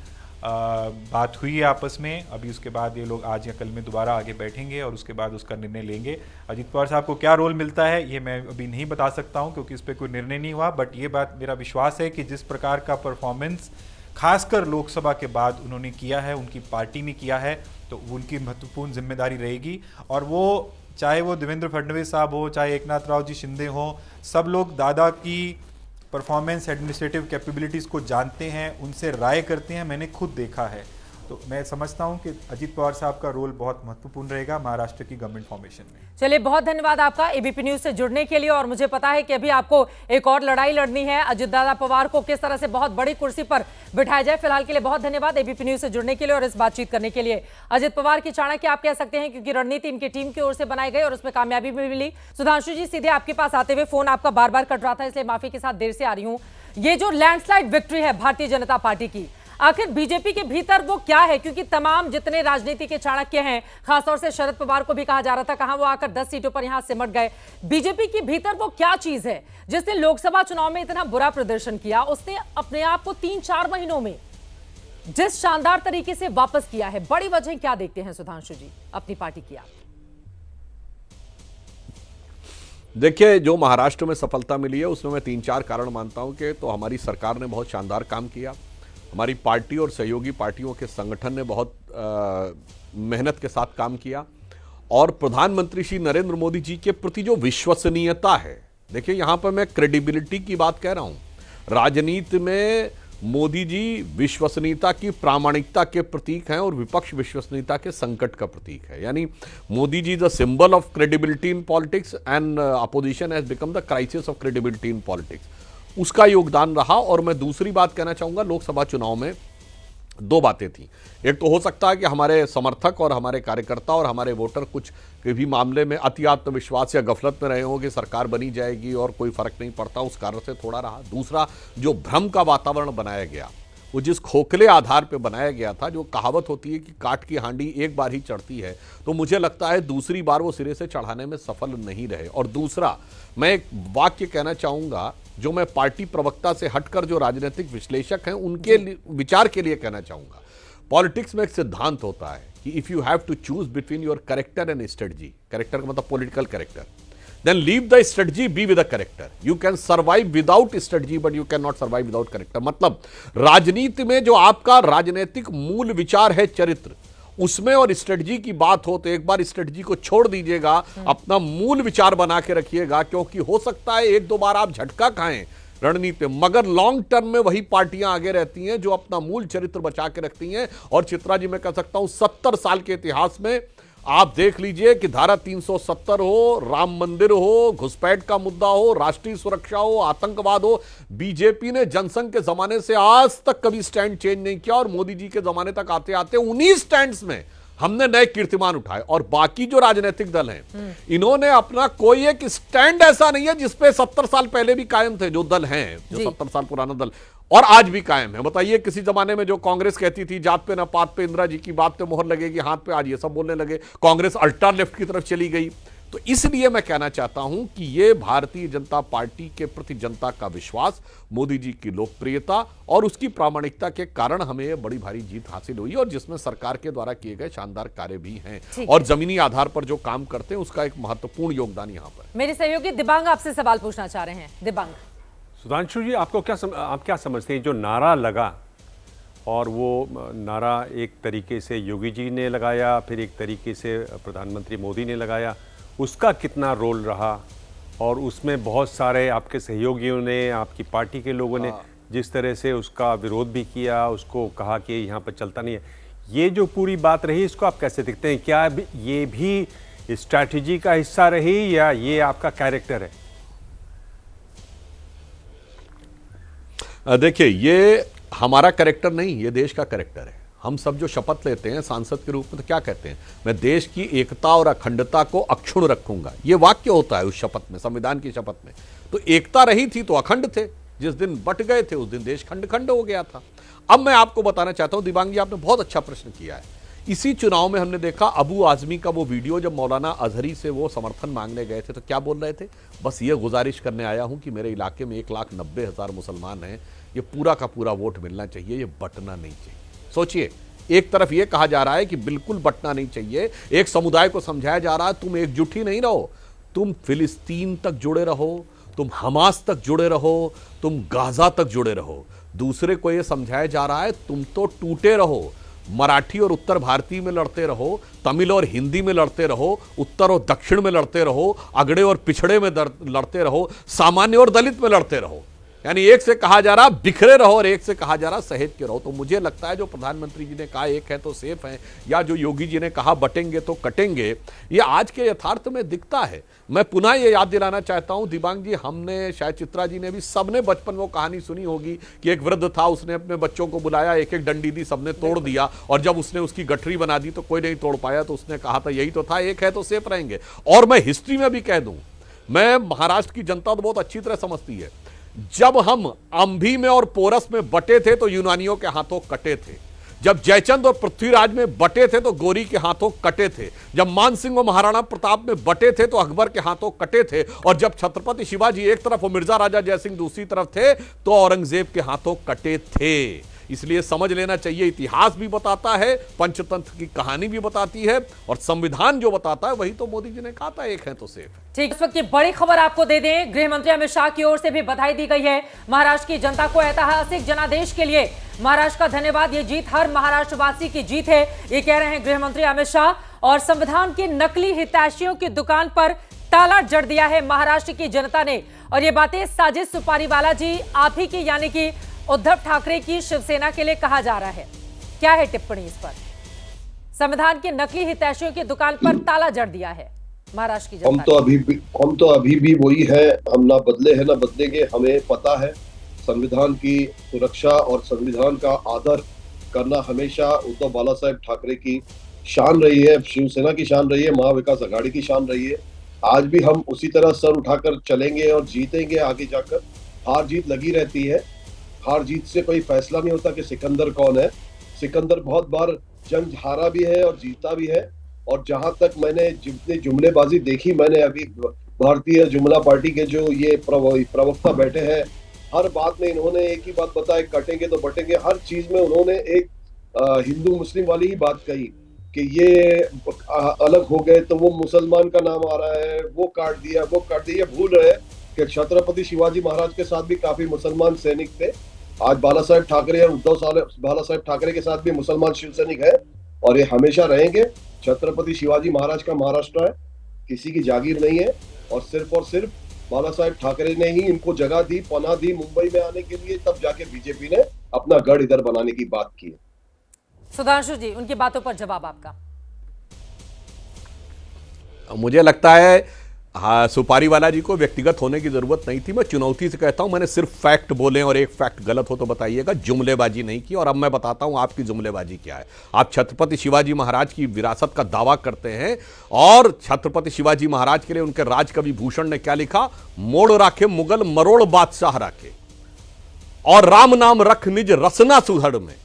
बात हुई है आपस में, अभी उसके बाद ये लोग आज या कल में दोबारा आगे बैठेंगे और उसके बाद उसका निर्णय लेंगे। अजित पवार साहब को क्या रोल मिलता है ये मैं अभी नहीं बता सकता हूं, क्योंकि इस पर कोई निर्णय नहीं हुआ। बट ये बात मेरा विश्वास है कि जिस प्रकार का परफॉर्मेंस खासकर लोकसभा के बाद उन्होंने किया है, उनकी पार्टी ने किया है, तो उनकी महत्वपूर्ण जिम्मेदारी रहेगी। और वो चाहे वो देवेंद्र फडणवीस साहब हो, चाहे एकनाथ राव जी शिंदे हो, सब लोग दादा की परफॉर्मेंस, एडमिनिस्ट्रेटिव कैपेबिलिटीज़ को जानते हैं, उनसे राय करते हैं। मैंने खुद देखा है, तो मैं समझता हूं कि अजित पवार साहब का रोल बहुत महत्वपूर्ण रहेगा महाराष्ट्र की गवर्नमेंट फॉर्मेशन में। चलिए, बहुत धन्यवाद आपका एबीपी न्यूज से जुड़ने के लिए। और मुझे पता है कि अभी आपको एक और लड़ाई लड़नी है, अजित दादा पवार को किस तरह से बहुत बड़ी कुर्सी पर बिठाया जाए। फिलहाल के लिए बहुत धन्यवाद एबीपी न्यूज से जुड़ने के लिए और इस बातचीत करने के लिए। अजित पवार की चाणक्य आप कह सकते हैं, क्योंकि रणनीति इनकी टीम की ओर से बनाई गई और उसमें कामयाबी भी मिली। सुधांशु जी, सीधे आपके पास आते हुए फोन आपका बार बार कट रहा था, इसलिए माफी के साथ देर से आ रही हूं। ये जो लैंडस्लाइड विक्ट्री है भारतीय जनता पार्टी की, आखिर बीजेपी के भीतर वो क्या है? क्योंकि तमाम जितने राजनीति के चाणक्य हैं, खासतौर से शरद पवार को भी कहा जा रहा था कहां वो आकर 10 सीटों पर यहां सिमट गए। बीजेपी के भीतर वो क्या चीज है जिसने लोकसभा चुनाव में इतना बुरा प्रदर्शन किया, उसने अपने आप को 3-4 महीनों में जिस शानदार तरीके से वापस किया है? बड़ी वजह क्या देखते हैं सुधांशु जी अपनी पार्टी की आप? देखिए, जो महाराष्ट्र में सफलता मिली है उसमें मैं 3-4 कारण मानता हूं कि तो हमारी सरकार ने बहुत शानदार काम किया, हमारी पार्टी और सहयोगी पार्टियों के संगठन ने बहुत मेहनत के साथ काम किया, और प्रधानमंत्री श्री नरेंद्र मोदी जी के प्रति जो विश्वसनीयता है देखिए, यहां पर मैं क्रेडिबिलिटी की बात कह रहा हूं। राजनीति में मोदी जी विश्वसनीयता की, प्रामाणिकता के प्रतीक हैं और विपक्ष विश्वसनीयता के संकट का प्रतीक है। यानी Modi ji the symbol of credibility in politics and opposition has become the crisis of credibility in politics. उसका योगदान रहा। और मैं दूसरी बात कहना चाहूंगा, लोकसभा चुनाव में दो बातें थी। एक तो हो सकता है कि हमारे समर्थक और हमारे कार्यकर्ता और हमारे वोटर कुछ के भी मामले में अति आत्मविश्वास या गफलत में रहे हो कि सरकार बनी जाएगी और कोई फर्क नहीं पड़ता, उस कारण से थोड़ा रहा। दूसरा, जो भ्रम का वातावरण बनाया गया, वो जिस खोखले आधार पर बनाया गया था, जो कहावत होती है कि काट की हांडी एक बार ही चढ़ती है, तो मुझे लगता है दूसरी बार वो सिरे से चढ़ाने में सफल नहीं रहे। और दूसरा, मैं एक वाक्य कहना चाहूंगा जो मैं पार्टी प्रवक्ता से हटकर जो राजनीतिक विश्लेषक हैं उनके विचार के लिए कहना चाहूंगा। पॉलिटिक्स में एक सिद्धांत होता है कि if you have to choose between your character and strategy, character का मतलब political character, then leave the strategy, be with the character. You can survive without strategy, but you cannot survive without character. मतलब राजनीति में जो आपका राजनीतिक मूल विचार है, चरित्र, उसमें और स्ट्रेटजी की बात हो तो एक बार स्ट्रेटजी को छोड़ दीजिएगा, अपना मूल विचार बना के रखिएगा, क्योंकि हो सकता है एक दो बार आप झटका खाएं रणनीति में, मगर लॉन्ग टर्म में वही पार्टियां आगे रहती हैं जो अपना मूल चरित्र बचा के रखती हैं। और चित्रा जी, मैं कह सकता हूं 70 साल के इतिहास में आप देख लीजिए कि धारा 370 हो, राम मंदिर हो, घुसपैठ का मुद्दा हो, राष्ट्रीय सुरक्षा हो, आतंकवाद हो, बीजेपी ने जनसंघ के जमाने से आज तक कभी स्टैंड चेंज नहीं किया। और मोदी जी के जमाने तक आते आते 19 स्टैंड्स में हमने नए कीर्तिमान उठाए। और बाकी जो राजनीतिक दल हैं, इन्होंने अपना कोई एक स्टैंड ऐसा नहीं है जिसपे 70 साल पहले भी कायम थे। जो दल हैं, जो 70 साल पुराना दल और आज भी कायम है। बताइए, किसी जमाने में जो कांग्रेस कहती थी जात पे ना पात पे, इंदिरा जी की बात पे मोहर लगेगी हाथ पे, आज ये सब बोलने लगे। कांग्रेस अल्ट्रा लेफ्ट की तरफ चली गई। तो इसलिए मैं कहना चाहता हूं कि ये भारतीय जनता पार्टी के प्रति जनता का विश्वास, मोदी जी की लोकप्रियता और उसकी प्रामाणिकता के कारण हमें ये बड़ी भारी जीत हासिल हुई, और जिसमें सरकार के द्वारा किए गए शानदार कार्य भी हैं और जमीनी आधार पर जो काम करते हैं उसका एक महत्वपूर्ण योगदान यहां पर। मेरे सहयोगी दिबांग आपसे सवाल पूछना चाह रहे हैं। दिबांग, सुधांशु जी, आपको आप क्या समझते हैं, जो नारा लगा, और वो नारा एक तरीके से योगी जी ने लगाया, फिर एक तरीके से प्रधानमंत्री मोदी ने लगाया, उसका कितना रोल रहा? और उसमें बहुत सारे आपके सहयोगियों ने, आपकी पार्टी के लोगों ने जिस तरह से उसका विरोध भी किया, उसको कहा कि यहाँ पर चलता नहीं है, ये जो पूरी बात रही, इसको आप कैसे देखते हैं? क्या ये भी स्ट्रैटेजी का हिस्सा रही या ये आपका कैरेक्टर है? देखिए, ये हमारा कैरेक्टर नहीं, ये देश का कैरेक्टर है। हम सब जो शपथ लेते हैं सांसद के रूप में, तो क्या कहते हैं, मैं देश की एकता और अखंडता को अक्षुण्ण रखूंगा, ये वाक्य होता है उस शपथ में, संविधान की शपथ में। तो एकता रही थी तो अखंड थे, जिस दिन बट गए थे उस दिन देश खंड खंड हो गया था। अब मैं आपको बताना चाहता हूं, दिबांग जी, आपने बहुत अच्छा प्रश्न किया है। इसी चुनाव में हमने देखा अबू आजमी का वो वीडियो, जब मौलाना अजहरी से वो समर्थन मांगने गए थे, तो क्या बोल रहे थे, बस ये गुजारिश करने आया हूं कि मेरे इलाके में 1,90,000 मुसलमान हैं, ये पूरा का पूरा वोट मिलना चाहिए, ये बंटना नहीं चाहिए। सोचिए, एक तरफ ये कहा जा रहा है कि बिल्कुल बंटना नहीं चाहिए, एक समुदाय को समझाया जा रहा है तुम एकजुट ही नहीं रहो, तुम फिलिस्तीन तक जुड़े रहो, तुम हमास तक जुड़े रहो, तुम गाजा तक जुड़े रहो। दूसरे को ये समझाया जा रहा है तुम तो टूटे रहो, मराठी और उत्तर भारतीय में लड़ते रहो, तमिल और हिंदी में लड़ते रहो, उत्तर और दक्षिण में लड़ते रहो, अगड़े और पिछड़े में लड़ते रहो, सामान्य और दलित में लड़ते रहो। यानी एक से कहा जा रहा बिखरे रहो और एक से कहा जा रहा सहेज के रहो। तो मुझे लगता है जो प्रधानमंत्री जी ने कहा एक है तो सेफ है, या जो योगी जी ने कहा बटेंगे तो कटेंगे, ये आज के यथार्थ में दिखता है। मैं पुनः ये याद दिलाना चाहता हूं दिबांग जी, हमने, शायद चित्रा जी ने भी, सबने बचपन वो कहानी सुनी होगी कि एक वृद्ध था, उसने अपने बच्चों को बुलाया, एक एक डंडी दी, सबने तोड़ दिया, और जब उसने उसकी गठरी बना दी तो कोई नहीं तोड़ पाया, तो उसने कहा था यही तो था, एक है तो सेफ रहेंगे। और मैं हिस्ट्री में भी कह दूं, मैं महाराष्ट्र की जनता तो बहुत अच्छी तरह समझती है, जब हम अंभी में और पोरस में बटे थे तो यूनानियों के हाथों कटे थे, जब जयचंद और पृथ्वीराज में बटे थे तो गोरी के हाथों कटे थे, जब मानसिंह और महाराणा प्रताप में बटे थे तो अकबर के हाथों कटे थे, और जब छत्रपति शिवाजी एक तरफ और मिर्जा राजा जयसिंह दूसरी तरफ थे तो औरंगजेब के हाथों कटे थे। इसलिए समझ लेना चाहिए, इतिहास भी बताता है, पंचतंत्र की कहानी भी बताती है, और संविधान जो बताता है वही तो मोदी जी ने कहा था, एक है तो सेफ है। ठीक, इस वक्त की बड़ी खबर आपको दे दें, गृह मंत्री अमित शाह की ओर से भी बधाई दी गई है महाराष्ट्र की जनता को ऐतिहासिक जनादेश के लिए। महाराष्ट्र का धन्यवाद, ये जीत हर महाराष्ट्रवासी की जीत है, ये कह रहे हैं गृह मंत्री अमित शाह। और संविधान के नकली हितैषियों की दुकान पर ताला जड़ दिया है महाराष्ट्र की जनता ने। और ये बातें साजिद सुपारीवाला जी आप ही की, यानी कि उद्धव ठाकरे की शिवसेना के लिए कहा जा रहा है। क्या है टिप्पणी इस पर? संविधान के नकली हितैषियों की दुकान पर ताला जड़ दिया है महाराष्ट्र की जनता हम तो अभी भी वही है, हम ना बदले हैं ना बदलेंगे। हमें पता है संविधान की सुरक्षा और संविधान का आदर करना हमेशा उद्धव बाला साहेब ठाकरे की शान रही है, शिवसेना की शान रही है, महाविकास आघाड़ी की शान रही है। आज भी हम उसी तरह सर उठाकर चलेंगे और जीतेंगे। आगे जाकर हार जीत लगी रहती है, हार जीत से कोई फैसला नहीं होता कि सिकंदर कौन है। सिकंदर बहुत बार जंग हारा भी है और जीता भी है। और जहां तक मैंने जितनी जुमलेबाजी देखी, मैंने अभी भारतीय जुमला पार्टी के जो ये प्रवक्ता बैठे हैं, हर बात में इन्होंने एक ही बात बताई, कटेंगे तो बटेंगे। हर चीज में उन्होंने एक हिंदू मुस्लिम वाली ही बात कही कि ये अलग हो गए तो वो मुसलमान का नाम आ रहा है, वो काट दिया, वो काट दिया। भूल रहे कि छत्रपति शिवाजी महाराज के साथ भी काफी मुसलमान सैनिक थे। आज बाला साहेब ठाकरे और उद्धव बाला साहेब ठाकरे के साथ भी मुसलमान शिव सैनिक है और ये हमेशा रहेंगे। छत्रपति शिवाजी महाराज का महाराष्ट्र है, किसी की जागीर नहीं है। और सिर्फ बाला साहेब ठाकरे ने ही इनको जगह दी, पनाह दी मुंबई में आने के लिए, तब जाके बीजेपी ने अपना गढ़ इधर बनाने की बात की है। सुधांशु जी, उनकी बातों पर जवाब आपका। मुझे लगता है हाँ, सुपारीवाला जी को व्यक्तिगत होने की जरूरत नहीं थी। मैं चुनौती से कहता हूं, मैंने सिर्फ फैक्ट बोले और एक फैक्ट गलत हो तो बताइएगा, जुमलेबाजी नहीं की। और अब मैं बताता हूं आपकी जुमलेबाजी क्या है। आप छत्रपति शिवाजी महाराज की विरासत का दावा करते हैं और छत्रपति शिवाजी महाराज के लिए उनके राजकवि भूषण ने क्या लिखा? मोड़ राखे मुगल मरोड़ बादशाह राखे और राम नाम रख निज रसना सुधड़ में,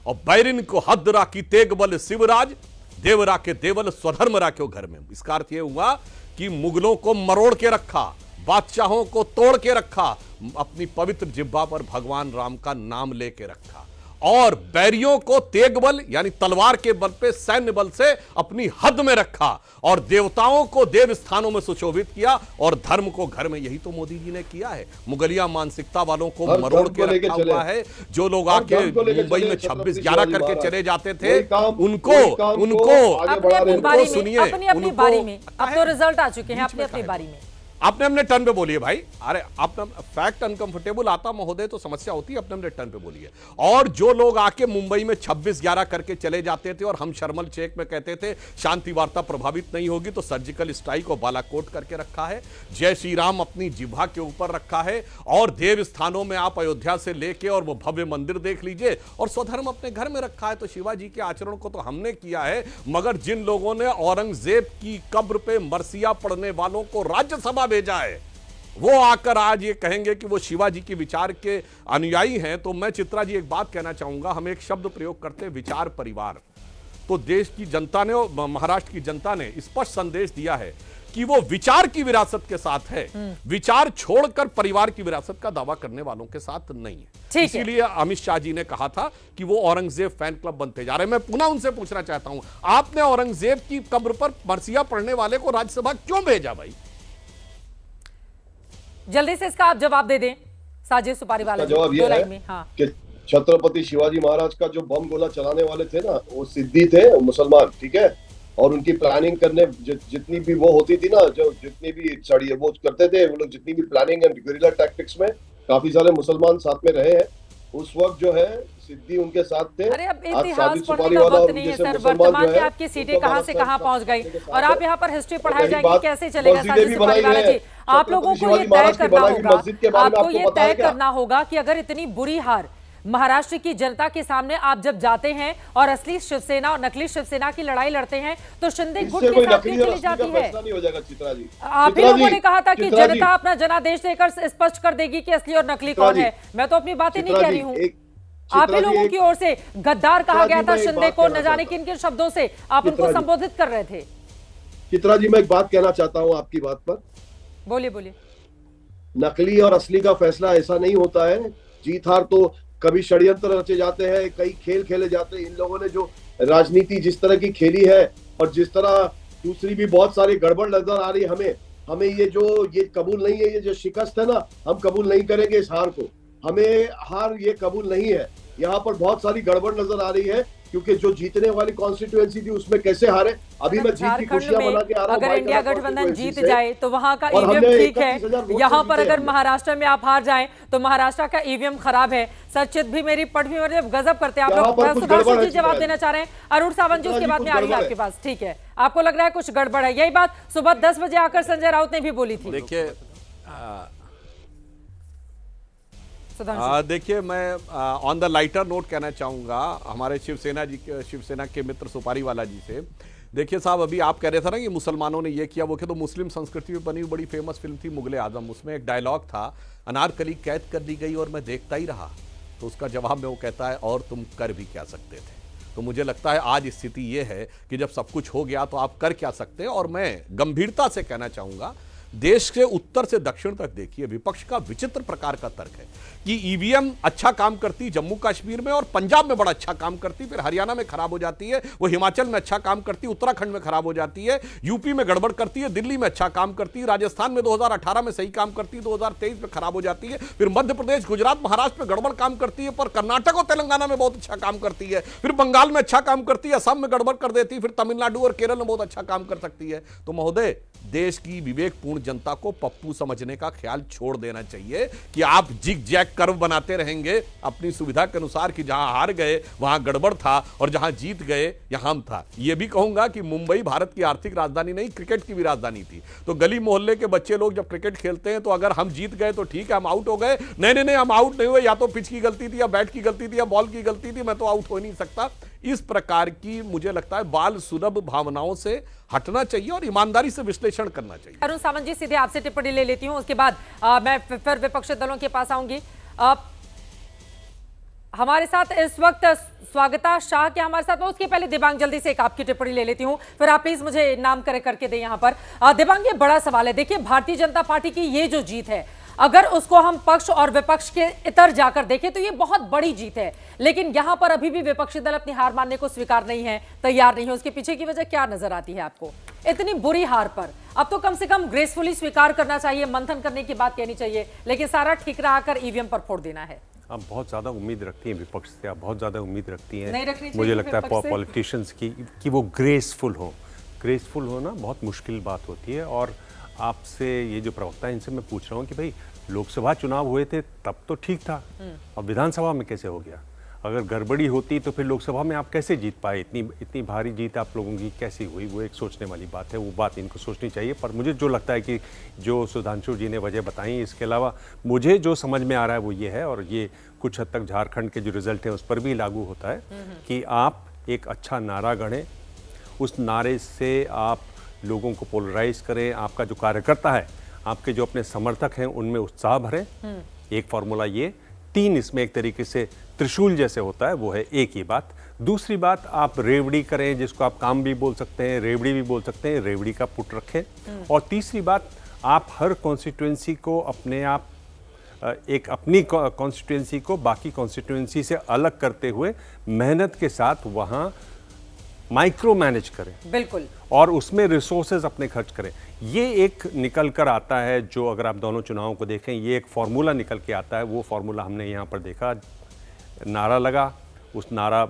और बैरिन को हद राखी तेग बल शिवराज, देव राखे देवल स्वधर्म राख्यो घर में। इसका अर्थ यह हुआ कि मुगलों को मरोड़ के रखा, बादशाहों को तोड़ के रखा, अपनी पवित्र जिह्वा पर भगवान राम का नाम लेके रखा, और बैरियों को तेग बल यानी तलवार के बल पे सैन्य बल से अपनी हद में रखा, और देवताओं को देव स्थानों में सुशोभित किया, और धर्म को घर में। यही तो मोदी जी ने किया है। मुगलिया मानसिकता वालों को मरोड़ के रखा हुआ है। जो लोग आके मुंबई में 26-11 करके चले जाते थे, उनको सुनिए, अपनी बारी में अब तो रिजल्ट आ चुके हैं, अपनी बारी में आपने अपने टर्न पे बोलिए भाई। अरे आपने फैक्ट अनकंफर्टेबल आता महोदय तो समस्या होती है, अपने टर्न पे बोलिए। और जो लोग आके मुंबई में 26-11 करके चले जाते थे और हम शर्मल चेक में कहते थे शांति वार्ता प्रभावित नहीं होगी, तो सर्जिकल स्ट्राइक और बालाकोट करके रखा है, जय श्री राम अपनी जिह्वा के ऊपर रखा है, और देव स्थानों में आप अयोध्या से लेके और वो भव्य मंदिर देख लीजिए, और स्वधर्म अपने घर में रखा है। तो शिवाजी के आचरण को तो हमने किया है, मगर जिन लोगों ने औरंगजेब की कब्र पे मरसिया पढ़ने वालों को राज्यसभा भेजा है, वो आकर आज ये कहेंगे कि वो शिवाजी के विचार के अनुयायी हैं। तो मैं चित्रा जी एक बात कहना चाहूंगा, हम एक शब्द प्रयोग करते हैं विचार परिवार। तो देश की जनता ने और महाराष्ट्र की जनता ने स्पष्ट संदेश दिया है कि वो विचार की विरासत के साथ है, विचार छोड़कर परिवार की विरासत का दावा करने वालों के साथ नहीं है। इसीलिए अमित शाह जी ने कहा था कि वो औरंगजेब फैन क्लब बनते जा रहे हैं। मैं पुनः उनसे पूछना चाहता हूं, आपने औरंगजेब की कब्र पर मरसिया पढ़ने वाले को राज्यसभा क्यों भेजा भाई? जल्दी से इसका आप जवाब दे दें साजिद सुपारीवाला। जवाब ये है कि छत्रपति शिवाजी महाराज का जो बम गोला चलाने वाले थे ना, वो सिद्दी थे, मुसलमान, ठीक है। और उनकी प्लानिंग करने जितनी भी वो होती थी ना, जो जितनी भी सड़ी वो करते थे वो लोग, जितनी भी प्लानिंग एंड गुरिल्ला टैक्टिक्स में काफी सारे मुसलमान साथ में रहे हैं। उस वक्त जो है सिद्दी उनके साथ थे। अरे अब इतिहास पढ़ने का वक्त नहीं है सर, वर्तमान में आपकी सीटें कहां से कहां पहुंच गई, और आप यहाँ पर हिस्ट्री पढ़ाई जाएगी, कैसे चलेगा साजिद सुपारीवाला जी? आप लोगों को ये तय करना होगा, आपको ये तय करना होगा कि अगर इतनी बुरी हार महाराष्ट्र की जनता के सामने आप जब जाते हैं और असली शिवसेना और नकली शिवसेना की लड़ाई लड़ते हैं, तो शिंदे गुट के साथ भी चली जाती है। आप ही लोगों ने कहा था कि जनता अपना जनादेश देकर स्पष्ट कर देगी कि असली और नकली कौन है। मैं तो अपनी बातें नहीं कह रही हूँ, आप ही लोगों की ओर से गद्दार कहा गया था शिंदे को, न जाने किन किन शब्दों से आप उनको संबोधित कर रहे थे। चित्रा जी, मैं एक बात कहना चाहता हूँ आपकी बात पर। बोलिए बोलिए। नकली और असली का फैसला ऐसा नहीं होता है। जीत हार तो कभी षड्यंत्र रचे जाते हैं, कई खेल खेले जाते हैं। इन लोगों ने जो राजनीति जिस तरह की खेली है, और जिस तरह दूसरी भी बहुत सारी गड़बड़ नजर आ रही है, हमें ये कबूल नहीं है। ये जो शिकस्त है ना, हम कबूल नहीं करेंगे इस हार को। हमें हार ये कबूल नहीं है। यहाँ पर बहुत सारी गड़बड़ नजर आ रही है क्योंकि जो जीतने वाली कॉन्स्टिट्यूएंसी थी उसमें कैसे हारे। अभी मैं जीत की झारखंड खुशियां में मना के आ रहा हूं। अगर इंडिया भाईचारा गठबंधन जीत constituency से। जाए तो वहां का और ईवीएम हमने ठीक 31,000 है, वोट यहाँ से पर जीते अगर हैं। महाराष्ट्र में आप हार जाएं तो महाराष्ट्र का ईवीएम खराब है। सचित भी मेरी पट भी मेरे गजब करते हैं आप यहाँ पर लोग। कुछ सुधांशु गड़बड़ है जी जवाब चित्रा देना जी। चाह रहे हैं, अरुण सावंत जी चित्रा उसके जी, बाद कुछ में आ रही है गड़बड़ आपके है। पास। ठीक है, आपको लग रहा है कुछ गड़बड़ है, यही बात सुबह 10 बजे आकर संजय राउत ने भी बोली थी। देखिए सुधांशु देखिए मैं ऑन द लाइटर नोट कहना चाहूंगा हमारे शिवसेना के मित्र सुपारीवाला जी से। देखिए साहब, अभी आप कह रहे थे ना कि मुसलमानों ने ये किया वो किया, तो मुस्लिम संस्कृति में बनी हुई बड़ी फेमस फिल्म थी मुगले आजम, उसमें एक डायलॉग था, अनारकली कैद कर दी गई और मैं देखता ही रहा। तो उसका जवाब में वो कहता है और तुम कर भी क्या सकते थे। तो मुझे लगता है आज स्थिति ये है कि जब सब कुछ हो गया तो आप कर क्या सकते हैं। और मैं गंभीरता से कहना चाहूंगा, देश के उत्तर से दक्षिण तक देखिए, विपक्ष का विचित्र प्रकार का तर्क है कि ईवीएम अच्छा काम करती जम्मू कश्मीर में और पंजाब में बड़ा अच्छा काम करती, फिर हरियाणा में खराब हो जाती है, वो हिमाचल में अच्छा काम करती, उत्तराखंड में खराब हो जाती है, यूपी में गड़बड़ करती है, दिल्ली में अच्छा काम करती है, राजस्थान में 2018 में सही काम करती है, 2023 में खराब हो जाती है, फिर मध्य प्रदेश, गुजरात, महाराष्ट्र में गड़बड़ काम करती है, पर कर्नाटक और तेलंगाना में बहुत अच्छा काम करती है, फिर बंगाल में अच्छा काम करती है, असम में गड़बड़ कर देती है, फिर तमिलनाडु और केरल में बहुत अच्छा काम कर सकती है। तो महोदय, देश की विवेकपूर्ण जनता को पप्पू समझने का ख्याल छोड़ देना चाहिए कि आप जिग जैग कर्व बनाते रहेंगे अपनी सुविधा के अनुसार कि जहां हार गए वहां गड़बड़ था और जहां जीत गए यहां हम था। यह भी कहूंगा कि मुंबई भारत की आर्थिक राजधानी नहीं, क्रिकेट की भी राजधानी थी। तो गली मोहल्ले के बच्चे लोग जब क्रिकेट खेलते हैं तो अगर हम जीत गए तो ठीक है, हम आउट हो गए, नहीं हम आउट नहीं हुए, या तो पिच की गलती थी या बैट की गलती थी या बॉल की गलती थी, मैं तो आउट हो नहीं सकता। इस प्रकार की मुझे लगता है बाल सुलभ भावनाओं से हटना चाहिए और ईमानदारी से विश्लेषण करना चाहिए। अरुण सावंत जी, सीधे आपसे टिप्पणी ले लेती हूं, उसके बाद मैं फिर विपक्षी दलों के पास आऊंगी। हमारे साथ इस वक्त स्वागता शाह के हमारे साथ, उसके पहले दिबांग जल्दी से एक आपकी टिप्पणी ले लेती हूं, फिर आप प्लीज मुझे नाम करके दें यहां पर। दिबांग, ये बड़ा सवाल है। देखिए, भारतीय जनता पार्टी की ये जो जीत है, अगर उसको हम पक्ष और विपक्ष के इतर जाकर देखें तो ये बहुत बड़ी जीत है, लेकिन यहां पर अभी भी विपक्षी दल अपनी हार मानने को स्वीकार नहीं है, तैयार नहीं है। उसके पीछे की वजह क्या नजर आती है आपको इतनी बुरी हार पर? अब तो कम से कम ग्रेसफुली स्वीकार करना चाहिए, मंथन करने की बात कहनी चाहिए, लेकिन सारा ठीक रहा कर ईवीएम पर फोड़ देना है। आप बहुत ज़्यादा उम्मीद रखती हैं विपक्ष से, आप बहुत ज़्यादा उम्मीद रखती हैं। नहीं रखनी चाहिए मुझे लगता है विपक्ष से। पॉलिटिशियंस की कि वो ग्रेसफुल होना बहुत मुश्किल बात होती है। और आपसे ये जो प्रवक्ता है इनसे मैं पूछ रहा हूँ कि भाई, लोकसभा चुनाव हुए थे तब तो ठीक था, अब विधानसभा में कैसे हो गया? अगर गड़बड़ी होती तो फिर लोकसभा में आप कैसे जीत पाए? इतनी भारी जीत आप लोगों की कैसी हुई? वो एक सोचने वाली बात है, वो बात इनको सोचनी चाहिए। पर मुझे जो लगता है कि जो सुधांशु जी ने वजह बताई, इसके अलावा मुझे जो समझ में आ रहा है वो ये है, और ये कुछ हद तक झारखंड के जो रिजल्ट है उस पर भी लागू होता है, कि आप एक अच्छा नारा गढ़ें, उस नारे से आप लोगों को पोलराइज करें, आपका जो कार्यकर्ता है, आपके जो अपने समर्थक हैं, उनमें उत्साह भरें। एक फॉर्मूला ये। 3, इसमें एक तरीके से त्रिशूल जैसे होता है, वो है एक ही बात। दूसरी बात, आप रेवड़ी करें, जिसको आप काम भी बोल सकते हैं, रेवड़ी भी बोल सकते हैं, रेवड़ी का पुट रखें। और तीसरी बात, आप हर कॉन्स्टिट्यूएंसी को अपने आप एक अपनी कॉन्स्टिट्यूएंसी को बाकी कॉन्स्टिट्यूएंसी से अलग करते हुए मेहनत के साथ वहाँ माइक्रो मैनेज करें, बिल्कुल, और उसमें रिसोर्सेज अपने खर्च करें। ये एक निकल कर आता है, जो अगर आप दोनों चुनावों को देखें, ये एक फार्मूला निकल के आता है। वो फार्मूला हमने यहाँ पर देखा, नारा लगा, उस नारा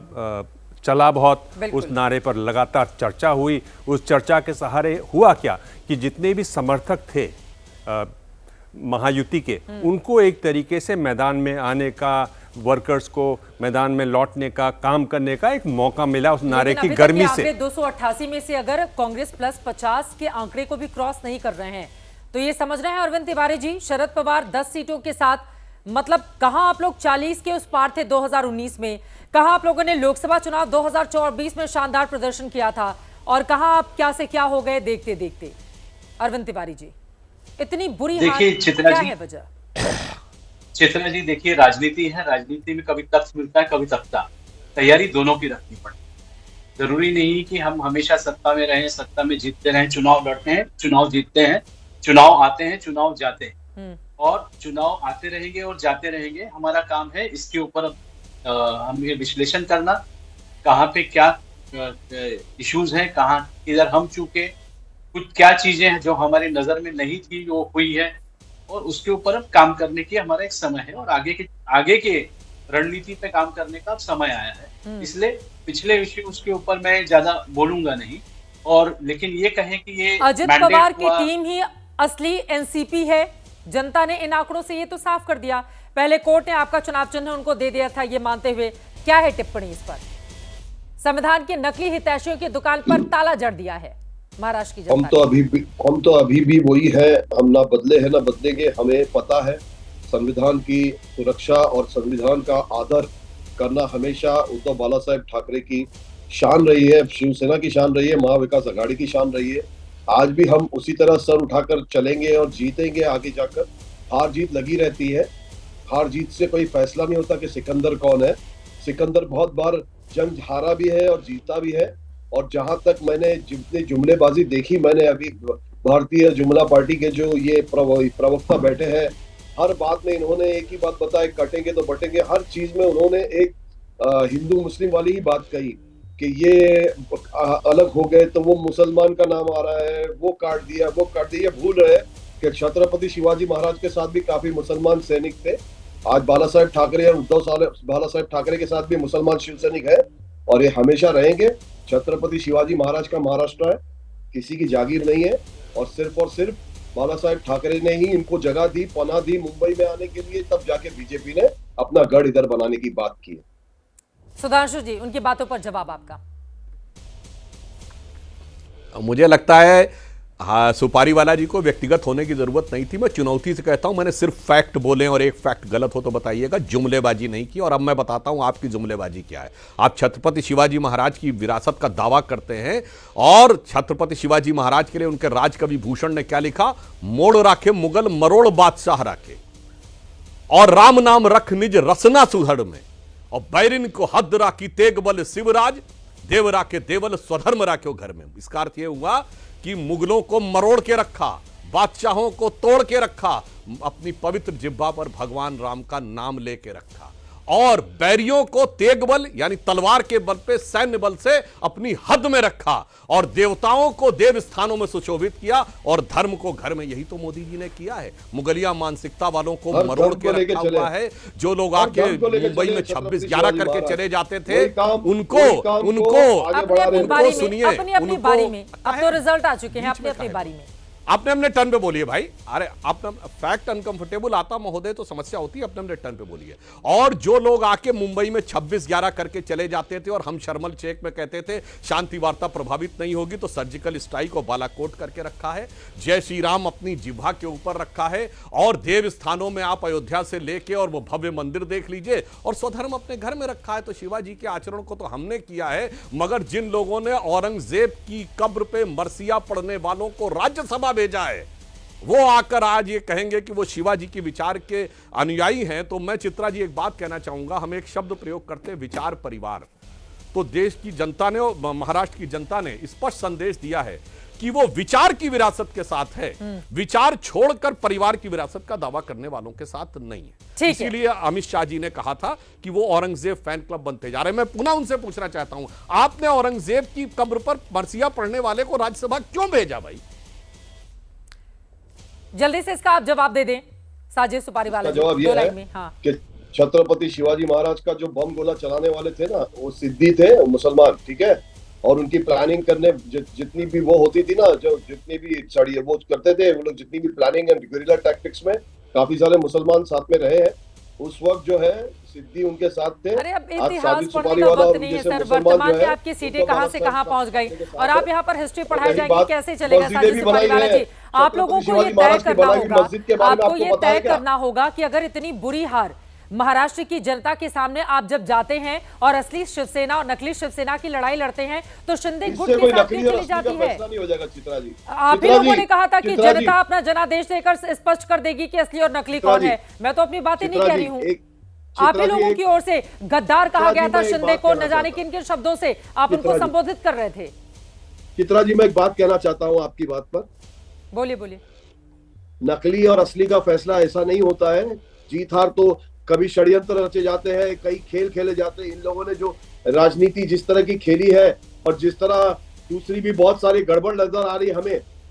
चला बहुत, उस नारे पर लगातार चर्चा हुई। उस चर्चा के सहारे हुआ क्या कि जितने भी समर्थक थे महायुति के, उनको एक तरीके से मैदान में आने का, वर्कर्स को मैदान में लौटने का, काम करने का एक मौका मिला उस नारे की गर्मी से। 288 में से अगर कांग्रेस प्लस 50 के आंकड़े को भी क्रॉस नहीं कर रहे हैं तो ये समझ रहे हैं अरविंद तिवारी जी, शरद पवार 10 सीटों के साथ, मतलब कहां आप लोग 40 के उस पार थे 2019 में, कहां आप लोगों ने लोकसभा चुनाव 2024 में शानदार प्रदर्शन किया था, और कहां आप क्या से क्या हो गए देखते देखते। अरविंद तिवारी जी, इतनी बुरी हार क्या है वजह? चित्रा जी, देखिए, राजनीति है, राजनीति में कभी तख्त मिलता है, कभी तख्ता। तैयारी दोनों की रखनी पड़ती। जरूरी नहीं कि हम हमेशा सत्ता में रहें, सत्ता में जीतते रहें, चुनाव लड़ते हैं, चुनाव जीतते हैं, चुनाव आते हैं, चुनाव जाते हैं, और चुनाव आते रहेंगे और जाते रहेंगे। हमारा काम है इसके ऊपर हमें विश्लेषण करना, कहाँ पे क्या इश्यूज हैं, कहाँ किधर हम चूके, कुछ क्या चीजें हैं जो हमारी नजर में नहीं थी, वो हुई है, और उसके ऊपर अब काम करने की हमारा एक समय है। और आगे के रणनीति पे काम करने का अब समय आया है। इसलिए पिछले इश्यूज के ऊपर मैं ज्यादा बोलूंगा नहीं, और लेकिन ये कहें कि ये अजित mandate पवार की हुआ- टीम ही असली एनसीपी है। जनता ने इन आंकड़ों से ये तो साफ कर दिया। पहले कोर्ट ने आपका चुनाव चिन्ह उनको दे दिया था ये मानते हुए। क्या है टिप्पणी इस पर? संविधान के नकली हितैषियों की दुकान पर ताला जड़ दिया है महाराष्ट्र की हम जनता तो अभी भी वही है, हम ना बदले हैं ना बदलेंगे। हमें पता है संविधान की सुरक्षा और संविधान का आदर करना हमेशा उद्धव बाला साहेब ठाकरे की शान रही है, शिवसेना की शान रही है, महाविकास आघाड़ी की शान रही है। आज भी हम उसी तरह सर उठाकर चलेंगे और जीतेंगे। आगे जाकर हार जीत लगी रहती है, हार जीत से कोई फैसला नहीं होता कि सिकंदर कौन है। सिकंदर बहुत बार जंग हारा भी है और जीता भी है। और जहां तक मैंने जितनी जुमलेबाजी देखी, मैंने अभी भारतीय जुमला पार्टी के जो ये प्रवक्ता बैठे हैं, हर बात में इन्होंने एक ही बात बताई, कटेंगे तो बटेंगे। हर चीज में उन्होंने एक हिंदू मुस्लिम वाली ही बात कही कि ये अलग हो गए तो वो मुसलमान का नाम आ रहा है, वो काट दिया, वो काट दिया। भूल रहे कि छत्रपति शिवाजी महाराज के साथ भी काफी मुसलमान सैनिक थे। आज बाला साहेब ठाकरे और बाला साहेब ठाकरे के साथ भी मुसलमान शिव सैनिक है, और ये हमेशा रहेंगे। छत्रपति शिवाजी महाराज का महाराष्ट्र है, किसी की जागीर नहीं है। और सिर्फ बाला साहेब ठाकरे ने ही इनको जगह दी, पनाह दी मुंबई में आने के लिए। तब जाके बीजेपी ने अपना गढ़ इधर बनाने की बात की है। सुधांशु जी, उनकी बातों पर जवाब आपका। मुझे लगता है हाँ, सुपारी वाला जी को व्यक्तिगत होने की जरूरत नहीं थी। मैं चुनौती से कहता हूं, मैंने सिर्फ फैक्ट बोले और एक फैक्ट गलत हो तो बताइएगा, जुमलेबाजी नहीं की। और अब मैं बताता हूं आपकी जुमलेबाजी क्या है। आप छत्रपति शिवाजी महाराज की विरासत का दावा करते हैं, और छत्रपति शिवाजी महाराज के लिए उनके राजकवि भूषण ने क्या लिखा? मोड़ राखे मुगल मरोड़ बादशाह राखे, और राम नाम रख निज रसना सुधड़ में, और बैरिन को हद राखी तेग बल शिवराज, देव राखे देवल स्वधर्म राख्यो घर में। इसका अर्थ यह हुआ कि मुगलों को मरोड़ के रखा, बादशाहों को तोड़ के रखा, अपनी पवित्र जिह्वा पर भगवान राम का नाम लेके रखा, और बैरियों को तेग बल यानी तलवार के बल पे सैन्य बल से अपनी हद में रखा, और देवताओं को देव स्थानों में सुशोभित किया, और धर्म को घर में। यही तो मोदी जी ने किया है। मुगलिया मानसिकता वालों को मरोड़ के रखा हुआ है। जो लोग आके मुंबई में 26-11 करके चले जाते थे, उनको सुनिए, अपनी बारी में। अब तो रिजल्ट आ चुके हैं, अपनी बारी में अपने अपने टर्न पे बोलिए भाई। अरे अपना फैक्ट अनकंफर्टेबल आता महोदय तो समस्या होती है, अपने अपने टर्न पे बोलिए। और जो लोग आके मुंबई में 26-11 करके चले जाते थे और हम शर्मल चेक में कहते थे शांति वार्ता प्रभावित नहीं होगी, तो सर्जिकल स्ट्राइक को बालाकोट करके रखा है, जय श्री राम अपनी जिह्वा के ऊपर रखा है, और देव स्थानों में आप अयोध्या से लेके और वो भव्य मंदिर देख लीजिए, और स्वधर्म अपने घर में रखा है। तो शिवाजी के आचरण को तो हमने किया है, मगर जिन लोगों ने औरंगजेब की कब्र पे मरसिया पढ़ने वालों को राज्यसभा भेजा है, वो आकर आज ये कहेंगे कि वो शिवाजी के विचार के अनुयायी हैं। तो मैं चित्रा जी एक बात कहना चाहूंगा, हम एक शब्द प्रयोग करते हैं, विचार परिवार। तो देश की जनता ने और महाराष्ट्र की जनता ने स्पष्ट संदेश दिया है कि वो विचार की विरासत के साथ है, विचार छोड़कर परिवार की विरासत का दावा करने वालों के साथ नहीं है। इसीलिए अमित शाह जी ने कहा था कि वो औरंगजेब फैन क्लब बनते जा रहे हैं। मैं पुनः उनसे पूछना चाहता हूं, आपने औरंगजेब की कब्र पर मरसिया पढ़ने वाले को राज्यसभा क्यों भेजा भाई? जल्दी से इसका आप जवाब दे दें साजिद सुपारी वाला। जवाब ये है कि छत्रपति शिवाजी महाराज का जो बम गोला चलाने वाले थे ना, वो सिद्दी थे, मुसलमान, ठीक है। और उनकी प्लानिंग करने जितनी भी वो होती थी ना, जो जितनी भी सड़ी वो करते थे वो लोग, जितनी भी प्लानिंग एंड गुरिल्ला टैक्टिक्स में काफी सारे मुसलमान साथ में रहे हैं। उस वक्त जो है सिद्धि उनके साथ थे। अरे अब इतिहास पढ़ने का वक्त नहीं है सर, वर्तमान में आपकी सीटें कहाँ से कहाँ पहुँच गई, और आप यहाँ पर हिस्ट्री पढ़ाई जाएगी, कैसे चलेगा साजिद सुपारी वाला जी? आप लोगों को ये तय करना होगा, आपको ये तय करना होगा कि अगर इतनी बुरी हार महाराष्ट्र की जनता के सामने आप जब जाते हैं और असली शिवसेना और नकली शिवसेना की लड़ाई लड़ते हैं, तो शिंदे गुट के साथ क्यों चली जाती है? आप ही लोगों ने कहा था कि जनता अपना जनादेश देकर स्पष्ट कर देगी कि असली और नकली कौन है। मैं तो अपनी बातें नहीं कह रही हूँ, आप ही लोगों की ओर से गद्दार कहा गया था शिंदे को, न जाने किन किन शब्दों से आप उनको संबोधित कर रहे थे। चित्रा जी, मैं एक बात कहना चाहता हूँ आपकी बात पर। बोलिए बोलिए। नकली और असली का फैसला ऐसा नहीं होता है। जीत हार तो कभी षड्यंत्र रचे जाते हैं, कई खेल खेले जाते हैं। इन लोगों ने जो राजनीति जिस तरह की खेली है, और जिस तरह दूसरी भी बहुत सारी गड़बड़ नजर आ रही है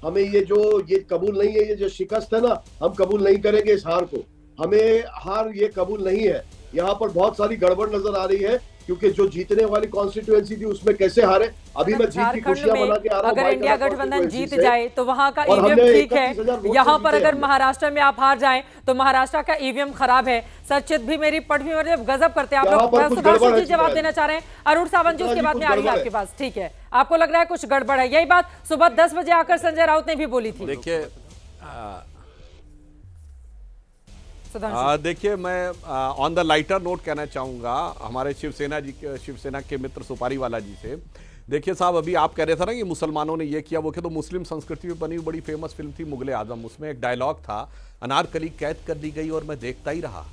हमें ये कबूल नहीं है। ये जो शिकस्त है ना, हम कबूल नहीं करेंगे इस हार को। हमें हार ये कबूल नहीं है। यहाँ पर बहुत सारी गड़बड़ नजर आ रही है, क्योंकि जो जीतने वाली कॉन्स्टिट्यूएंसी थी उसमें कैसे हारे। अभी मैं जीत की झारखंड खुशियां में मना के आ रहा हूं अगर इंडिया भाईचारा गठबंधन constituency जीत से। जाए तो वहां का और ईवीएम हमने ठीक है, 31,000 वोट यहाँ से पर जीते अगर हैं। महाराष्ट्र में आप हार जाएं तो महाराष्ट्र का ईवीएम खराब है। सचित भी मेरी पट भी मेरे गजब करते हैं आप यहाँ लोग। पर कुछ सुधांशु गड़बड़ जी है जवाब चित्रा देना चाह रहे हैं, अरुण सावंत जी उसके चित्रा बाद जी, में कुछ आ रही है गड़बड़ आपके है। पास। ठीक है, आपको लग रहा है कुछ गड़बड़ है, यही बात सुबह 10 बजे आकर संजय राउत ने भी बोली थी। देखिए सुधांशु देखिए, मैं ऑन द लाइटर नोट कहना चाहूँगा हमारे शिवसेना के मित्र सुपारीवाला जी से। देखिए साहब, अभी आप कह रहे थे ना कि मुसलमानों ने ये किया वो किया, तो मुस्लिम संस्कृति में बनी हुई बड़ी फेमस फिल्म थी मुगले आजम, उसमें एक डायलॉग था, अनारकली कैद कर दी गई और मैं देखता ही रहा।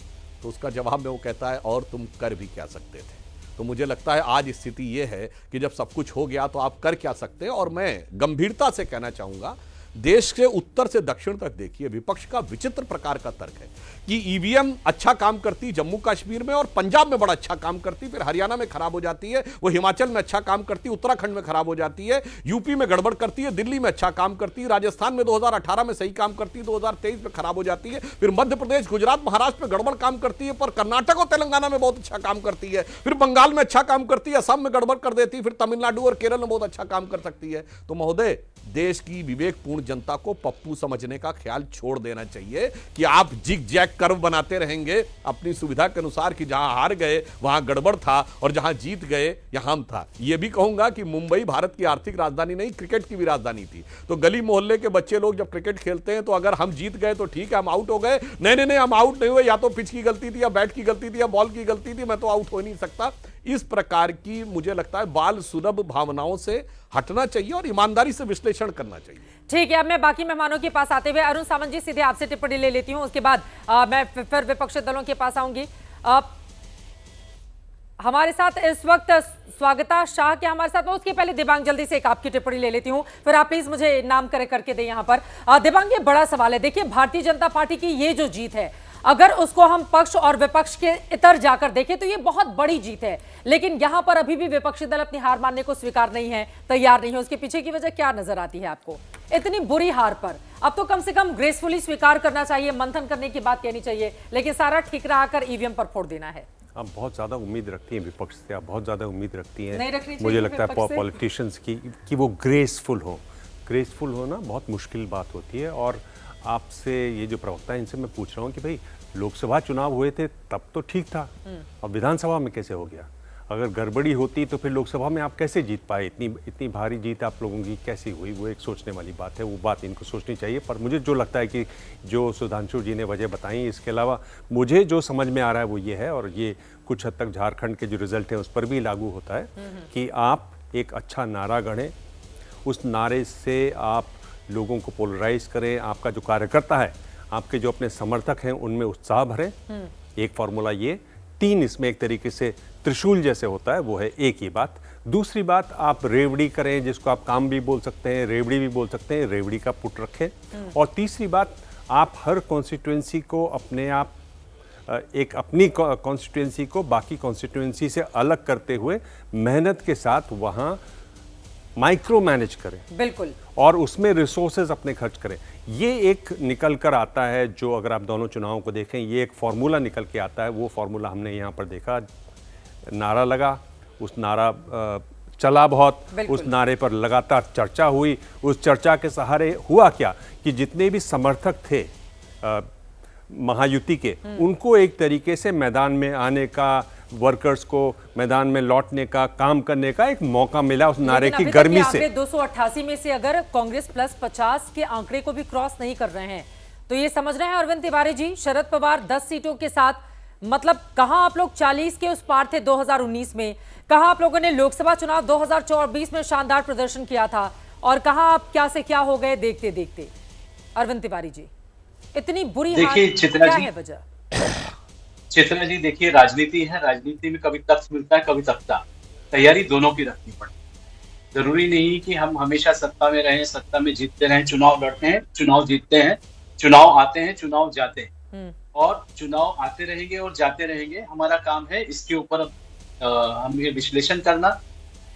तो उसका जवाब में वो कहता है, और तुम कर भी क्या सकते थे। तो मुझे लगता है आज स्थिति ये है कि जब सब कुछ हो गया तो आप कर क्या सकते हैं। और मैं गंभीरता से कहना चाहूँगा, देश के उत्तर से दक्षिण तक देखिए, विपक्ष का विचित्र प्रकार का तर्क है कि ईवीएम अच्छा काम करती जम्मू कश्मीर में और पंजाब में बड़ा अच्छा काम करती, फिर हरियाणा में खराब हो जाती है, वो हिमाचल में अच्छा काम करती, उत्तराखंड में खराब हो जाती है, यूपी में गड़बड़ करती है, दिल्ली में अच्छा काम करती, राजस्थान में 2018 में सही काम करती, 2023 में खराब हो जाती है, फिर मध्य प्रदेश, गुजरात, महाराष्ट्र में गड़बड़ काम करती है, पर कर्नाटक और तेलंगाना में बहुत अच्छा काम करती है, फिर बंगाल में अच्छा काम करती है, असम में गड़बड़ कर देती है, फिर तमिलनाडु और केरल में बहुत अच्छा काम कर सकती है। तो महोदय, देश की विवेकपूर्ण जनता को पप्पू समझने का ख्याल छोड़ देना चाहिए कि आप जिग जैग कर्व बनाते रहेंगे अपनी सुविधा के अनुसार कि जहां हार गए वहां गड़बड़ था और जहां जीत गए यहां हम था। यह भी कहूंगा कि मुंबई भारत की आर्थिक राजधानी नहीं, क्रिकेट की भी राजधानी थी। तो गली मोहल्ले के बच्चे लोग जब क्रिकेट खेलते हैं तो अगर हम जीत गए तो ठीक है, हम आउट हो गए, नहीं हम आउट नहीं हुए, या तो पिच की गलती थी या बैट की गलती थी या बॉल की गलती थी, मैं तो आउट हो ही नहीं सकता। इस प्रकार की मुझे लगता है बाल सुलभ भावनाओं से हटना चाहिए और ईमानदारी से विश्लेषण करना चाहिए। ठीक है, अब मैं बाकी मेहमानों के पास आते हुए अरुण सावंत जी सीधे आपसे टिप्पणी ले लेती हूं, उसके बाद मैं फिर विपक्षी दलों के पास आऊंगी। हमारे साथ इस वक्त स्वागता शाह के हमारे साथ, उसके पहले दिबांग जल्दी से एक आपकी टिप्पणी ले लेती हूं, फिर आप प्लीज मुझे नाम करके दें यहां पर। दिबांग, ये बड़ा सवाल है। देखिए, भारतीय जनता पार्टी की ये जो जीत है, अगर उसको हम पक्ष और विपक्ष के इतर जाकर देखें तो ये बहुत बड़ी जीत है, लेकिन यहां पर अभी भी विपक्षी दल अपनी हार मानने को स्वीकार नहीं है, तैयार नहीं है। उसके पीछे की वजह क्या नजर आती है आपको इतनी बुरी हार पर? अब तो कम से कम ग्रेसफुली स्वीकार करना चाहिए, मंथन करने की बात कहनी चाहिए, लेकिन सारा ठिकरा आकर ईवीएम पर फोड़ देना है। आप बहुत ज़्यादा उम्मीद रखती हैं विपक्ष से, आप बहुत ज़्यादा उम्मीद रखती हैं। नहीं रखनी चाहिए मुझे लगता है विपक्ष से। पॉलिटिशियंस की कि वो ग्रेसफुल होना बहुत मुश्किल बात होती है। और आपसे ये जो प्रवक्ता है इनसे मैं पूछ रहा हूँ कि भाई, लोकसभा चुनाव हुए थे तब तो ठीक था, और विधानसभा में कैसे हो गया? अगर गड़बड़ी होती तो फिर लोकसभा में आप कैसे जीत पाए? इतनी भारी जीत आप लोगों की कैसी हुई? वो एक सोचने वाली बात है, वो बात इनको सोचनी चाहिए। पर मुझे जो लगता है कि जो सुधांशु जी ने वजह बताई, इसके अलावा मुझे जो समझ में आ रहा है वो ये है, और ये कुछ हद तक झारखंड के जो रिजल्ट है उस पर भी लागू होता है, कि आप एक अच्छा नारा गढ़ें, उस नारे से आप लोगों को पोलराइज करें, आपका जो कार्यकर्ता है, आपके जो अपने समर्थक हैं, उनमें उत्साह भरें। एक फॉर्मूला ये। 3, इसमें एक तरीके से त्रिशूल जैसे होता है, वो है एक ही बात। दूसरी बात, आप रेवड़ी करें, जिसको आप काम भी बोल सकते हैं, रेवड़ी भी बोल सकते हैं, रेवड़ी का पुट रखें। और तीसरी बात, आप हर कॉन्स्टिट्यूएंसी को अपने आप एक अपनी कॉन्स्टिट्यूएंसी को बाकी कॉन्स्टिट्यूएंसी से अलग करते हुए मेहनत के साथ वहाँ माइक्रो मैनेज करें, बिल्कुल, और उसमें रिसोर्सेज अपने खर्च करें। ये एक निकल कर आता है, जो अगर आप दोनों चुनावों को देखें, ये एक फार्मूला निकल के आता है। वो फार्मूला हमने यहाँ पर देखा, नारा लगा, उस नारा चला बहुत, उस नारे पर लगातार चर्चा हुई। उस चर्चा के सहारे हुआ क्या कि जितने भी समर्थक थे महायुति के, उनको एक तरीके से मैदान में आने का, वर्कर्स को मैदान में लौटने का, काम करने का एक मौका मिला उस नारे की गर्मी से। 288 में से अगर कांग्रेस प्लस 50 के आंकड़े को भी क्रॉस नहीं कर रहे हैं, तो ये समझ रहे हैं अरविंद तिवारी जी, शरद पवार 10 सीटों के साथ, मतलब कहां आप लोग 40 के उस पार थे 2019 में, कहां आप लोगों ने लोकसभा चुनाव 2024 में शानदार प्रदर्शन किया था, और कहां आप क्या से क्या हो गए देखते देखते। अरविंद तिवारी जी, इतनी बुरी हार क्या है वजह? चित्रा जी, देखिए, राजनीति है, राजनीति में कभी तख्त मिलता है, कभी तख्ता। तैयारी दोनों की रखनी पड़ती। जरूरी नहीं कि हम हमेशा सत्ता में रहें, सत्ता में जीतते रहें, चुनाव लड़ते हैं, चुनाव जीतते हैं, चुनाव आते हैं, चुनाव जाते हैं, और चुनाव आते रहेंगे और जाते रहेंगे। हमारा काम है इसके ऊपर हम ये विश्लेषण करना,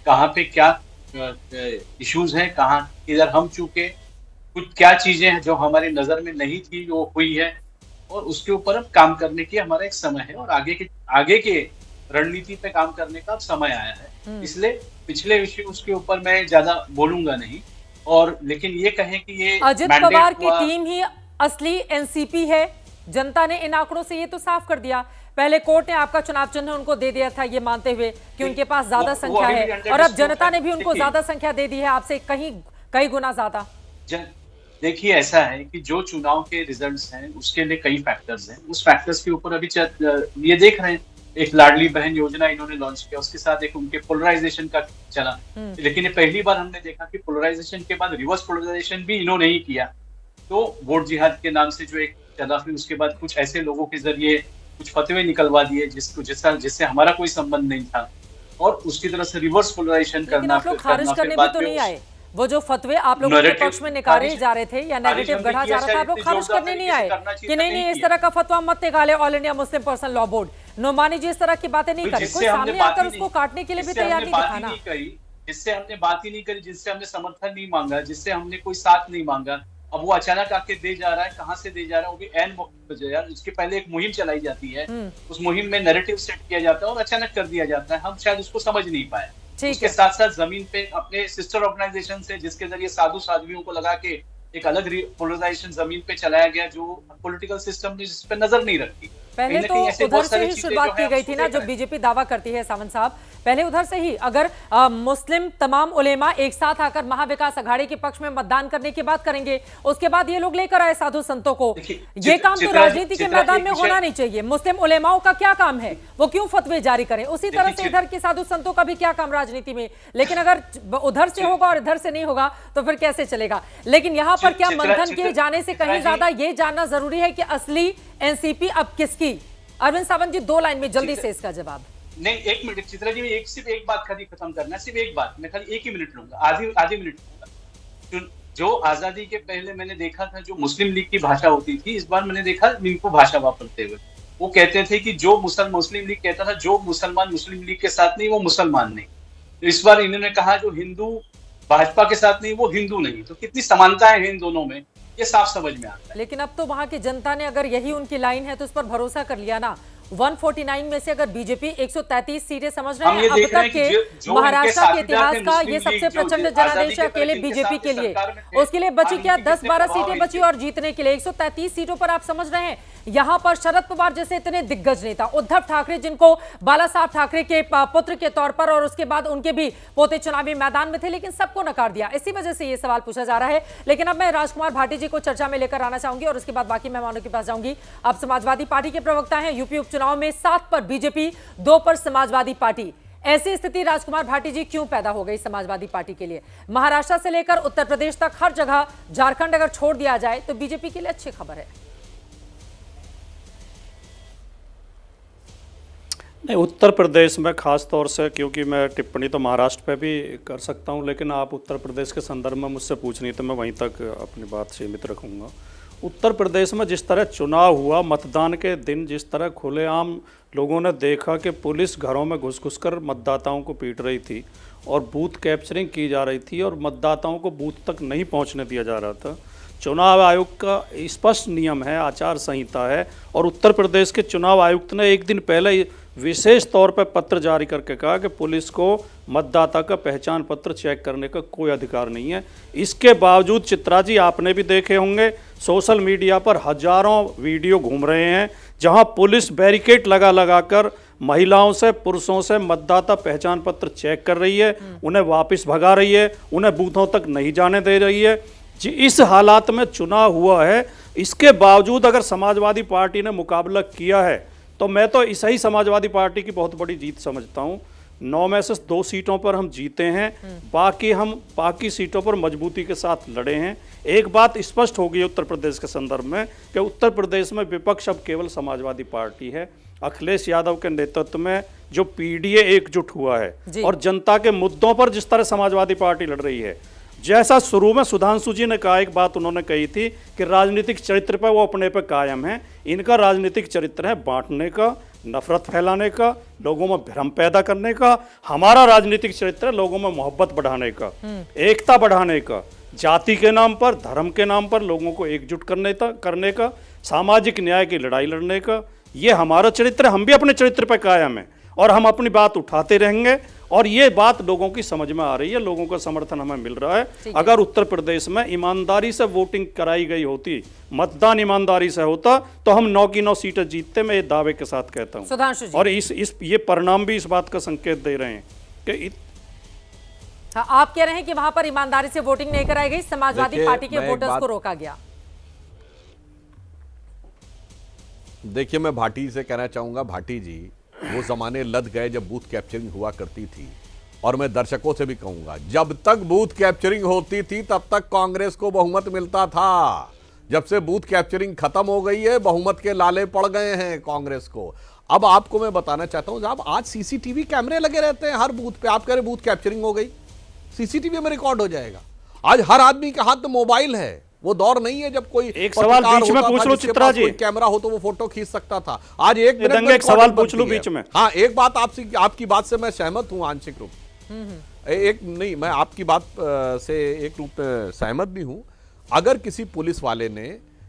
कहाँ पे क्या इश्यूज हैं, कहाँ किधर हम चूके, कुछ क्या चीजें हैं जो हमारी नजर में नहीं थी, वो हुई है, और उसके ऊपर अब काम करने की हमारा एक समय है। और आगे के आगे के रणनीति पे काम करने का अब समय आया है। इसलिए पिछले विषय उसके ऊपर मैं ज्यादा बोलूंगा नहीं, और लेकिन ये कहें कि ये अजित mandate पवार की हुआ- टीम ही असली एनसीपी है। जनता ने इन आंकड़ों से ये तो साफ कर दिया। पहले कोर्ट ने आपका चुनाव चिन्ह उनको दे दिया था ये मानते हुए कि उनके पास ज्यादा वो संख्या अभी भी है, under और अब dispute जनता है। ने भी उनको देखिए। ज्यादा संख्या दे दी है, आपसे कई गुना ज्यादा। देखिए, ऐसा है कि जो चुनाव के रिजल्ट्स हैं उसके लिए कई फैक्टर्स हैं। उस फैक्टर्स के ऊपर अभी ये देख रहे हैं, एक लाडली बहन योजना इन्होंने लॉन्च किया, उसके साथ एक उनके पोलराइजेशन का चला। लेकिन ये पहली बार हमने देखा कि पोलराइजेशन के बाद रिवर्स पोलराइजेशन भी इन्होंने ही किया। तो वोट जिहाद के नाम से जो एक चला, फिर उसके बाद कुछ ऐसे लोगों के जरिए कुछ फतवे निकलवा दिए जिससे हमारा कोई संबंध नहीं था, और उसकी तरह से रिवर्स पोलराइजेशन लेकिन करना। आप लोग खारिज करने भी तो नहीं आए। वो जो फतवे आप लोगों के Narrative- पक्ष में निकाले खारिज- जा रहे थे या नैरेटिव हमने गढ़ा किया, जा रहा था, आप लोग शायद खारिज इतनी करने नहीं जोरदार आए तरीके से करना चाहिए कि था, नहीं नहीं इस किया। तरह का फतवा मत निकाले All India Muslim Personal Law Board. Nomani ji इस तरह की बातें नहीं करे, कोई सामने आकर उसको काटने के लिए भी तैयार नहीं दिखा ना। जिससे हमने बात ही नहीं करी, जिससे हमने समर्थन नहीं मांगा, जिससे हमने कोई साथ नहीं मांगा, अब वो अचानक आके दे जा रहा है। कहाँ से दे जा रहा है, वो भी एन मौके पे यार। उसके पहले एक मुहिम चलाई जाती है, उस मुहिम में नैरेटिव सेट किया जाता है और अचानक कर दिया जाता है। हम शायद उसको समझ नहीं पाए। उसके साथ साथ जमीन पे अपने सिस्टर ऑर्गेनाइजेशन से, जिसके जरिए साधु साध्वियों को लगा के एक अलग पोलराइजेशन जमीन पे चलाया गया, जो पॉलिटिकल सिस्टम ने जिस पे नजर नहीं रखी। पहले तो उधर से ही शुरुआत की गई थी ना, जो बीजेपी दावा करती है सावंत साहब, पहले उधर से ही। अगर मुस्लिम तमाम उलेमा एक साथ आकर महाविकास अघाड़ी के पक्ष में मतदान करने की बात करेंगे, उसके बाद ये लोग लेकर आए साधु संतों को। ये काम तो राजनीति के मैदान में होना नहीं चाहिए। मुस्लिम उलेमाओं का क्या काम है, वो क्यों फतवे जारी करें? उसी तरह से इधर के साधु संतों का भी क्या काम राजनीति में। लेकिन अगर उधर से होगा और इधर से नहीं होगा तो फिर कैसे चलेगा? लेकिन यहाँ पर क्या मंथन किए जाने से कहीं ज्यादा ये जानना जरूरी है कि असली एनसीपी अब किसकी? अरविंद सावंत जी, 2 लाइन में जल्दी से इसका जवाब। नहीं, 1 मिनट चित्रा जी, सिर्फ एक बात खाली खत्म करना है, सिर्फ एक बात। मैं खाली 1 ही मिनट लूंगा, आधी मिनट लूंगा। जो आजादी के पहले मैंने देखा था जो मुस्लिम लीग की भाषा होती थी, इस बार मैंने देखा इनको भाषा वापरते हुए। वो कहते थे कि जो मुस्लिम लीग कहता था जो मुसलमान मुस्लिम लीग के साथ नहीं वो मुसलमान नहीं। तो इस बार इन्होंने कहा जो हिंदू भाजपा के साथ नहीं वो हिंदू नहीं। तो कितनी समानताएं हैं इन दोनों में, ये साफ समझ में आता है। लेकिन अब तो वहां की जनता ने अगर यही उनकी लाइन है तो उस पर भरोसा कर लिया ना। 149 में से अगर बीजेपी 113 सीटें समझ रहे हैं, अब तक के महाराष्ट्र के इतिहास का ये सबसे प्रचंड जनादेश है अकेले बीजेपी के लिए। उसके लिए बची क्या 10-12 सीटें बची और जीतने के लिए 133 सीटों पर आप समझ रहे हैं यहां पर शरद पवार जैसे इतने दिग्गज नेता, उद्धव ठाकरे जिनको बाला साहब ठाकरे के पुत्र के तौर पर और उसके बाद उनके भी पोते चुनावी मैदान में थे, लेकिन सबको नकार दिया। इसी वजह से ये सवाल पूछा जा रहा है। लेकिन अब मैं राजकुमार भाटी जी को चर्चा में लेकर आना चाहूंगी और उसके बाद बाकी मेहमानों के पास जाऊंगी। आप समाजवादी पार्टी के प्रवक्ता हैं। यूपी उपचुनाव में 7 पर बीजेपी, 2 पर समाजवादी पार्टी। ऐसी स्थिति राजकुमार भाटी जी क्यों पैदा हो गई समाजवादी पार्टी के लिए? महाराष्ट्र से लेकर उत्तर प्रदेश तक हर जगह, झारखंड अगर छोड़ दिया जाए तो बीजेपी के लिए अच्छी खबर है। नहीं, उत्तर प्रदेश में खास तौर से, क्योंकि मैं टिप्पणी तो महाराष्ट्र पे भी कर सकता हूं, लेकिन आप उत्तर प्रदेश के संदर्भ में मुझसे पूछनी तो मैं वहीं तक अपनी बात सीमित रखूंगा। उत्तर प्रदेश में जिस तरह चुनाव हुआ, मतदान के दिन जिस तरह खुलेआम लोगों ने देखा कि पुलिस घरों में घुस कर मतदाताओं को पीट रही थी और बूथ कैप्चरिंग की जा रही थी और मतदाताओं को बूथ तक नहीं पहुँचने दिया जा रहा था। चुनाव आयोग का स्पष्ट नियम है, आचार संहिता है, और उत्तर प्रदेश के चुनाव आयुक्त ने एक दिन पहले विशेष तौर पर पत्र जारी करके कहा कि पुलिस को मतदाता का पहचान पत्र चेक करने का कोई अधिकार नहीं है। इसके बावजूद चित्रा जी, आपने भी देखे होंगे सोशल मीडिया पर हजारों वीडियो घूम रहे हैं जहां पुलिस बैरिकेड लगा कर महिलाओं से, पुरुषों से मतदाता पहचान पत्र चेक कर रही है, उन्हें वापस भगा रही है, उन्हें बूथों तक नहीं जाने दे रही है। जी, इस हालात में चुनाव हुआ है। इसके बावजूद अगर समाजवादी पार्टी ने मुकाबला किया है तो मैं तो इसे ही समाजवादी पार्टी की बहुत बड़ी जीत समझता हूं। 9 में से 2 सीटों पर हम जीते हैं, बाकी सीटों पर मजबूती के साथ लड़े हैं। एक बात स्पष्ट हो गई उत्तर प्रदेश के संदर्भ में कि उत्तर प्रदेश में विपक्ष अब केवल समाजवादी पार्टी है। अखिलेश यादव के नेतृत्व में जो पीडीए एकजुट हुआ है और जनता के मुद्दों पर जिस तरह समाजवादी पार्टी लड़ रही है, जैसा शुरू में सुधांशु जी ने कहा, एक बात उन्होंने कही थी कि राजनीतिक चरित्र पर वो अपने पे कायम है। इनका राजनीतिक चरित्र है बांटने का, नफरत फैलाने का, लोगों में भ्रम पैदा करने का। हमारा राजनीतिक चरित्र है लोगों में मोहब्बत बढ़ाने का, एकता बढ़ाने का, जाति के नाम पर, धर्म के नाम पर लोगों को एकजुट करने का, सामाजिक न्याय की लड़ाई लड़ने का, ये हमारा चरित्र, हम भी अपने चरित्र पर कायम है और हम अपनी बात उठाते रहेंगे और ये बात लोगों की समझ में आ रही है, लोगों का समर्थन हमें मिल रहा है। अगर उत्तर प्रदेश में ईमानदारी से वोटिंग कराई गई होती, मतदान ईमानदारी से होता, तो हम 9 की 9 सीटें जीतते, मैं ये दावे के साथ कहता हूं। सुधांशु जी। और ये परिणाम भी इस बात का संकेत दे रहे हैं कि हाँ, आप कह रहे हैं कि वहां पर ईमानदारी से वोटिंग नहीं कराई गई, समाजवादी देखिए, पार्टी के मैं एक वोटर्स बात- को रोका गया। देखिए, मैं भाटी से कहना चाहूंगा, भाटी जी, वो जमाने लद गए जब बूथ कैप्चरिंग हुआ करती थी। और मैं दर्शकों से भी कहूंगा, जब तक बूथ कैप्चरिंग होती थी तब तक कांग्रेस को बहुमत मिलता था। जब से बूथ कैप्चरिंग खत्म हो गई है, बहुमत के लाले पड़ गए हैं कांग्रेस को। अब आपको मैं बताना चाहता हूं, जब आज सीसीटीवी कैमरे लगे रहते हैं हर बूथ पे, आप कह रहे बूथ कैप्चरिंग हो गई, सीसीटीवी में रिकॉर्ड हो जाएगा। आज हर आदमी के हाथ में मोबाइल है। वो दौर नहीं है जब कोई एक सवाल बीच में पूछ लो चित्रा जी, कैमरा हो तो वो फोटो खींच सकता था। आज एक मिनट में एक सवाल पूछ लो बीच में। हाँ, एक बात आपसे, आपकी बात से मैं सहमत हूं आंशिक रूप, एक नहीं, मैं आपकी बात से एक रूप में सहमत भी हूं। अगर किसी पुलिस वाले ने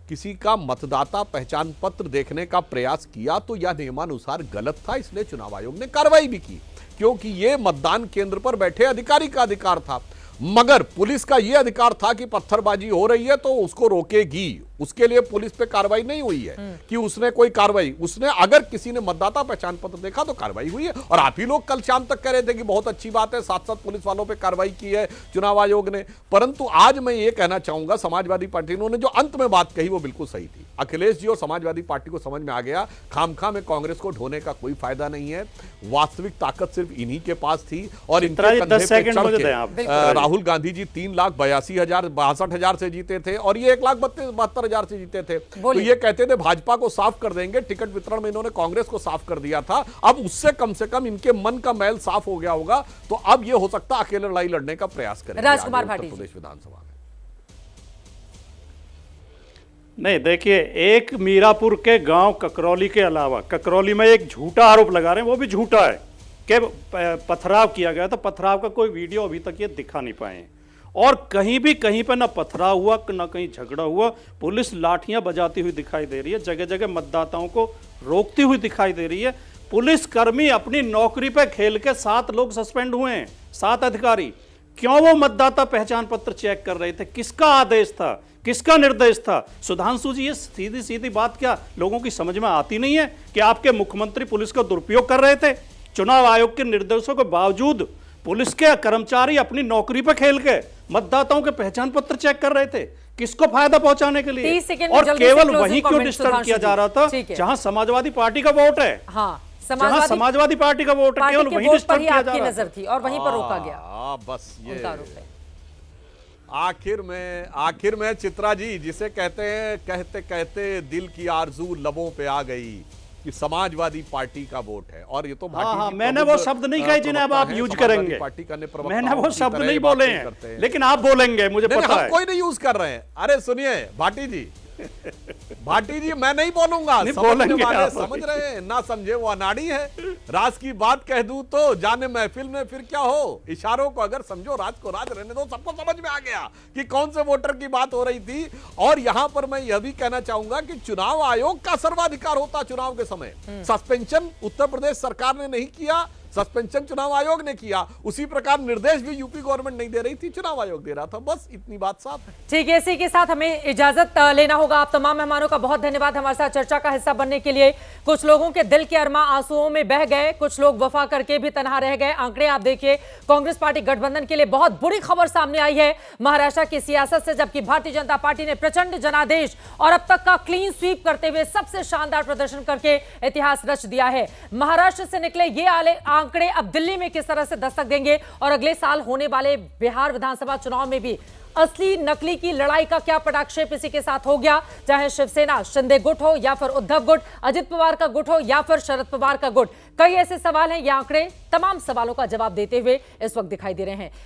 किसी का मतदाता पहचान पत्र देखने का प्रयास किया तो यह नियमानुसार गलत था, इसलिए चुनाव आयोग ने कार्रवाई भी की, क्योंकि यह मतदान केंद्र पर बैठे अधिकारी का अधिकार था। मगर पुलिस का यह अधिकार था कि पत्थरबाजी हो रही है तो उसको रोकेगी। उसके लिए पुलिस पे कार्रवाई नहीं हुई है कि उसने कोई कार्रवाई, उसने अगर किसी ने मतदाता पहचान पत्र देखा तो कार्रवाई हुई है। और आप ही लोग कल शाम तक कह रहे थे कि बहुत अच्छी बात है, साथ साथ पुलिस वालों पे कार्रवाई की है चुनाव आयोग ने। परंतु आज मैं ये कहना चाहूंगा, समाजवादी पार्टी ने जो अंत में बात कही वो बिल्कुल सही थी। अखिलेश जी और समाजवादी पार्टी को समझ में आ गया, खामखा में कांग्रेस को ढोने का कोई फायदा नहीं है। वास्तविक ताकत सिर्फ इन्हीं के पास थी और इनके कंधे पे चढ़ के राहुल गांधी जी 3,82,062 से जीते थे और ये 1,72,000 से जीते थे। तो ये कहते थे भाजपा को साफ कर देंगे, टिकट वितरण में इन्होंने कांग्रेस को साफ कर दिया था। अब उससे कम से कम इनके मन का मैल साफ हो गया होगा, तो अब ये हो सकता है अकेले लड़ाई लड़ने का प्रयास करें राजकुमार भाटी प्रदेश विधानसभा में। नहीं, देखिए, एक मीरापुर के गांव ककरौली के अलावा, ककरौली में एक झूठा आरोप लगा रहे हैं, वो भी झूठा है कि पथराव किया गया, तो पथराव का कोई वीडियो अभी तक ये दिखा नहीं पाए हैं। और कहीं पे ना पथराव हुआ ना कहीं झगड़ा हुआ। पुलिस लाठियां बजाती हुई दिखाई दे रही है, जगह जगह मतदाताओं को रोकती हुई दिखाई दे रही है। पुलिसकर्मी अपनी नौकरी पे खेल के 7 लोग सस्पेंड हुए हैं, 7 अधिकारी। क्यों वो मतदाता पहचान पत्र चेक कर रहे थे? किसका आदेश था, किसका निर्देश था? सुधांशु जी, ये सीधी सीधी बात क्या लोगों की समझ में आती नहीं है कि आपके मुख्यमंत्री पुलिस का दुरुपयोग कर रहे थे? चुनाव आयोग के निर्देशों के बावजूद पुलिस के कर्मचारी अपनी नौकरी पर खेल के मतदाताओं के पहचान पत्र चेक कर रहे थे, किसको फायदा पहुंचाने के लिए? और केवल वहीं क्यों डिस्टर्ब किया जा रहा था जहां समाजवादी पार्टी का वोट है? हाँ, समाजवादी पार्टी का वोट है, केवल वहीं डिस्टर्ब किया जा रहा है। नजर थी और वहीं पर रोका गया। बस ये आखिर में चित्रा जी, जिसे कहते हैं कहते कहते दिल की आरजू लबों पे आ गई कि समाजवादी पार्टी का वोट है। और ये तो हाँ, मैंने वो शब्द नहीं कहे जिन्हें अब आप यूज करेंगे, मैंने वो शब्द नहीं बोले हैं, लेकिन आप बोलेंगे, मुझे पता है। कोई नहीं यूज कर रहे हैं। अरे सुनिए भाटी जी, भाटी जी, मैं नहीं बोलूंगा, समझने वाले समझ रहे हैं, ना समझे वो अनाड़ी है। राज की बात कह दूं तो जाने महफिल में फिर क्या हो, इशारों को अगर समझो, राज को राज रहने दो। सबको समझ में आ गया कि कौन से वोटर की बात हो रही थी। और यहां पर मैं यह भी कहना चाहूंगा कि चुनाव आयोग का सर्वाधिकार होता चुनाव के समय। सस्पेंशन उत्तर प्रदेश सरकार ने नहीं किया, सस्पेंशन चुनाव आयोग ने किया। उसी प्रकार निर्देश भी यूपी गवर्नमेंट नहीं दे रही थी, चुनाव आयोग दे रहा था। बस इतनी बात साफ है। ठीक है, इसी के साथ हमें इजाजत लेना होगा। आप तमाम मेहमानों का बहुत धन्यवाद हमारे साथ चर्चा का हिस्सा बनने के लिए। कुछ लोगों के दिल के अरमा आंसुओं में बह गए, कुछ लोग वफा करके भी तनहा रह गए। आंकड़े आप देखिए, कांग्रेस पार्टी गठबंधन के लिए बहुत बुरी खबर सामने आई है महाराष्ट्र की सियासत से, जबकि भारतीय जनता पार्टी ने प्रचंड जनादेश और अब तक का क्लीन स्वीप करते हुए सबसे शानदार प्रदर्शन करके इतिहास रच दिया है। महाराष्ट्र से निकले ये आंकड़े अब दिल्ली में किस तरह से दस्तक देंगे और अगले साल होने वाले बिहार विधानसभा चुनाव में भी असली नकली की लड़ाई का क्या पटाक्षेप इसी के साथ हो गया, चाहे शिवसेना शिंदे गुट हो या फिर उद्धव गुट, अजित पवार का गुट हो या फिर शरद पवार का गुट। कई ऐसे सवाल हैं, ये आंकड़े तमाम सवालों का जवाब देते हुए इस वक्त दिखाई दे रहे हैं।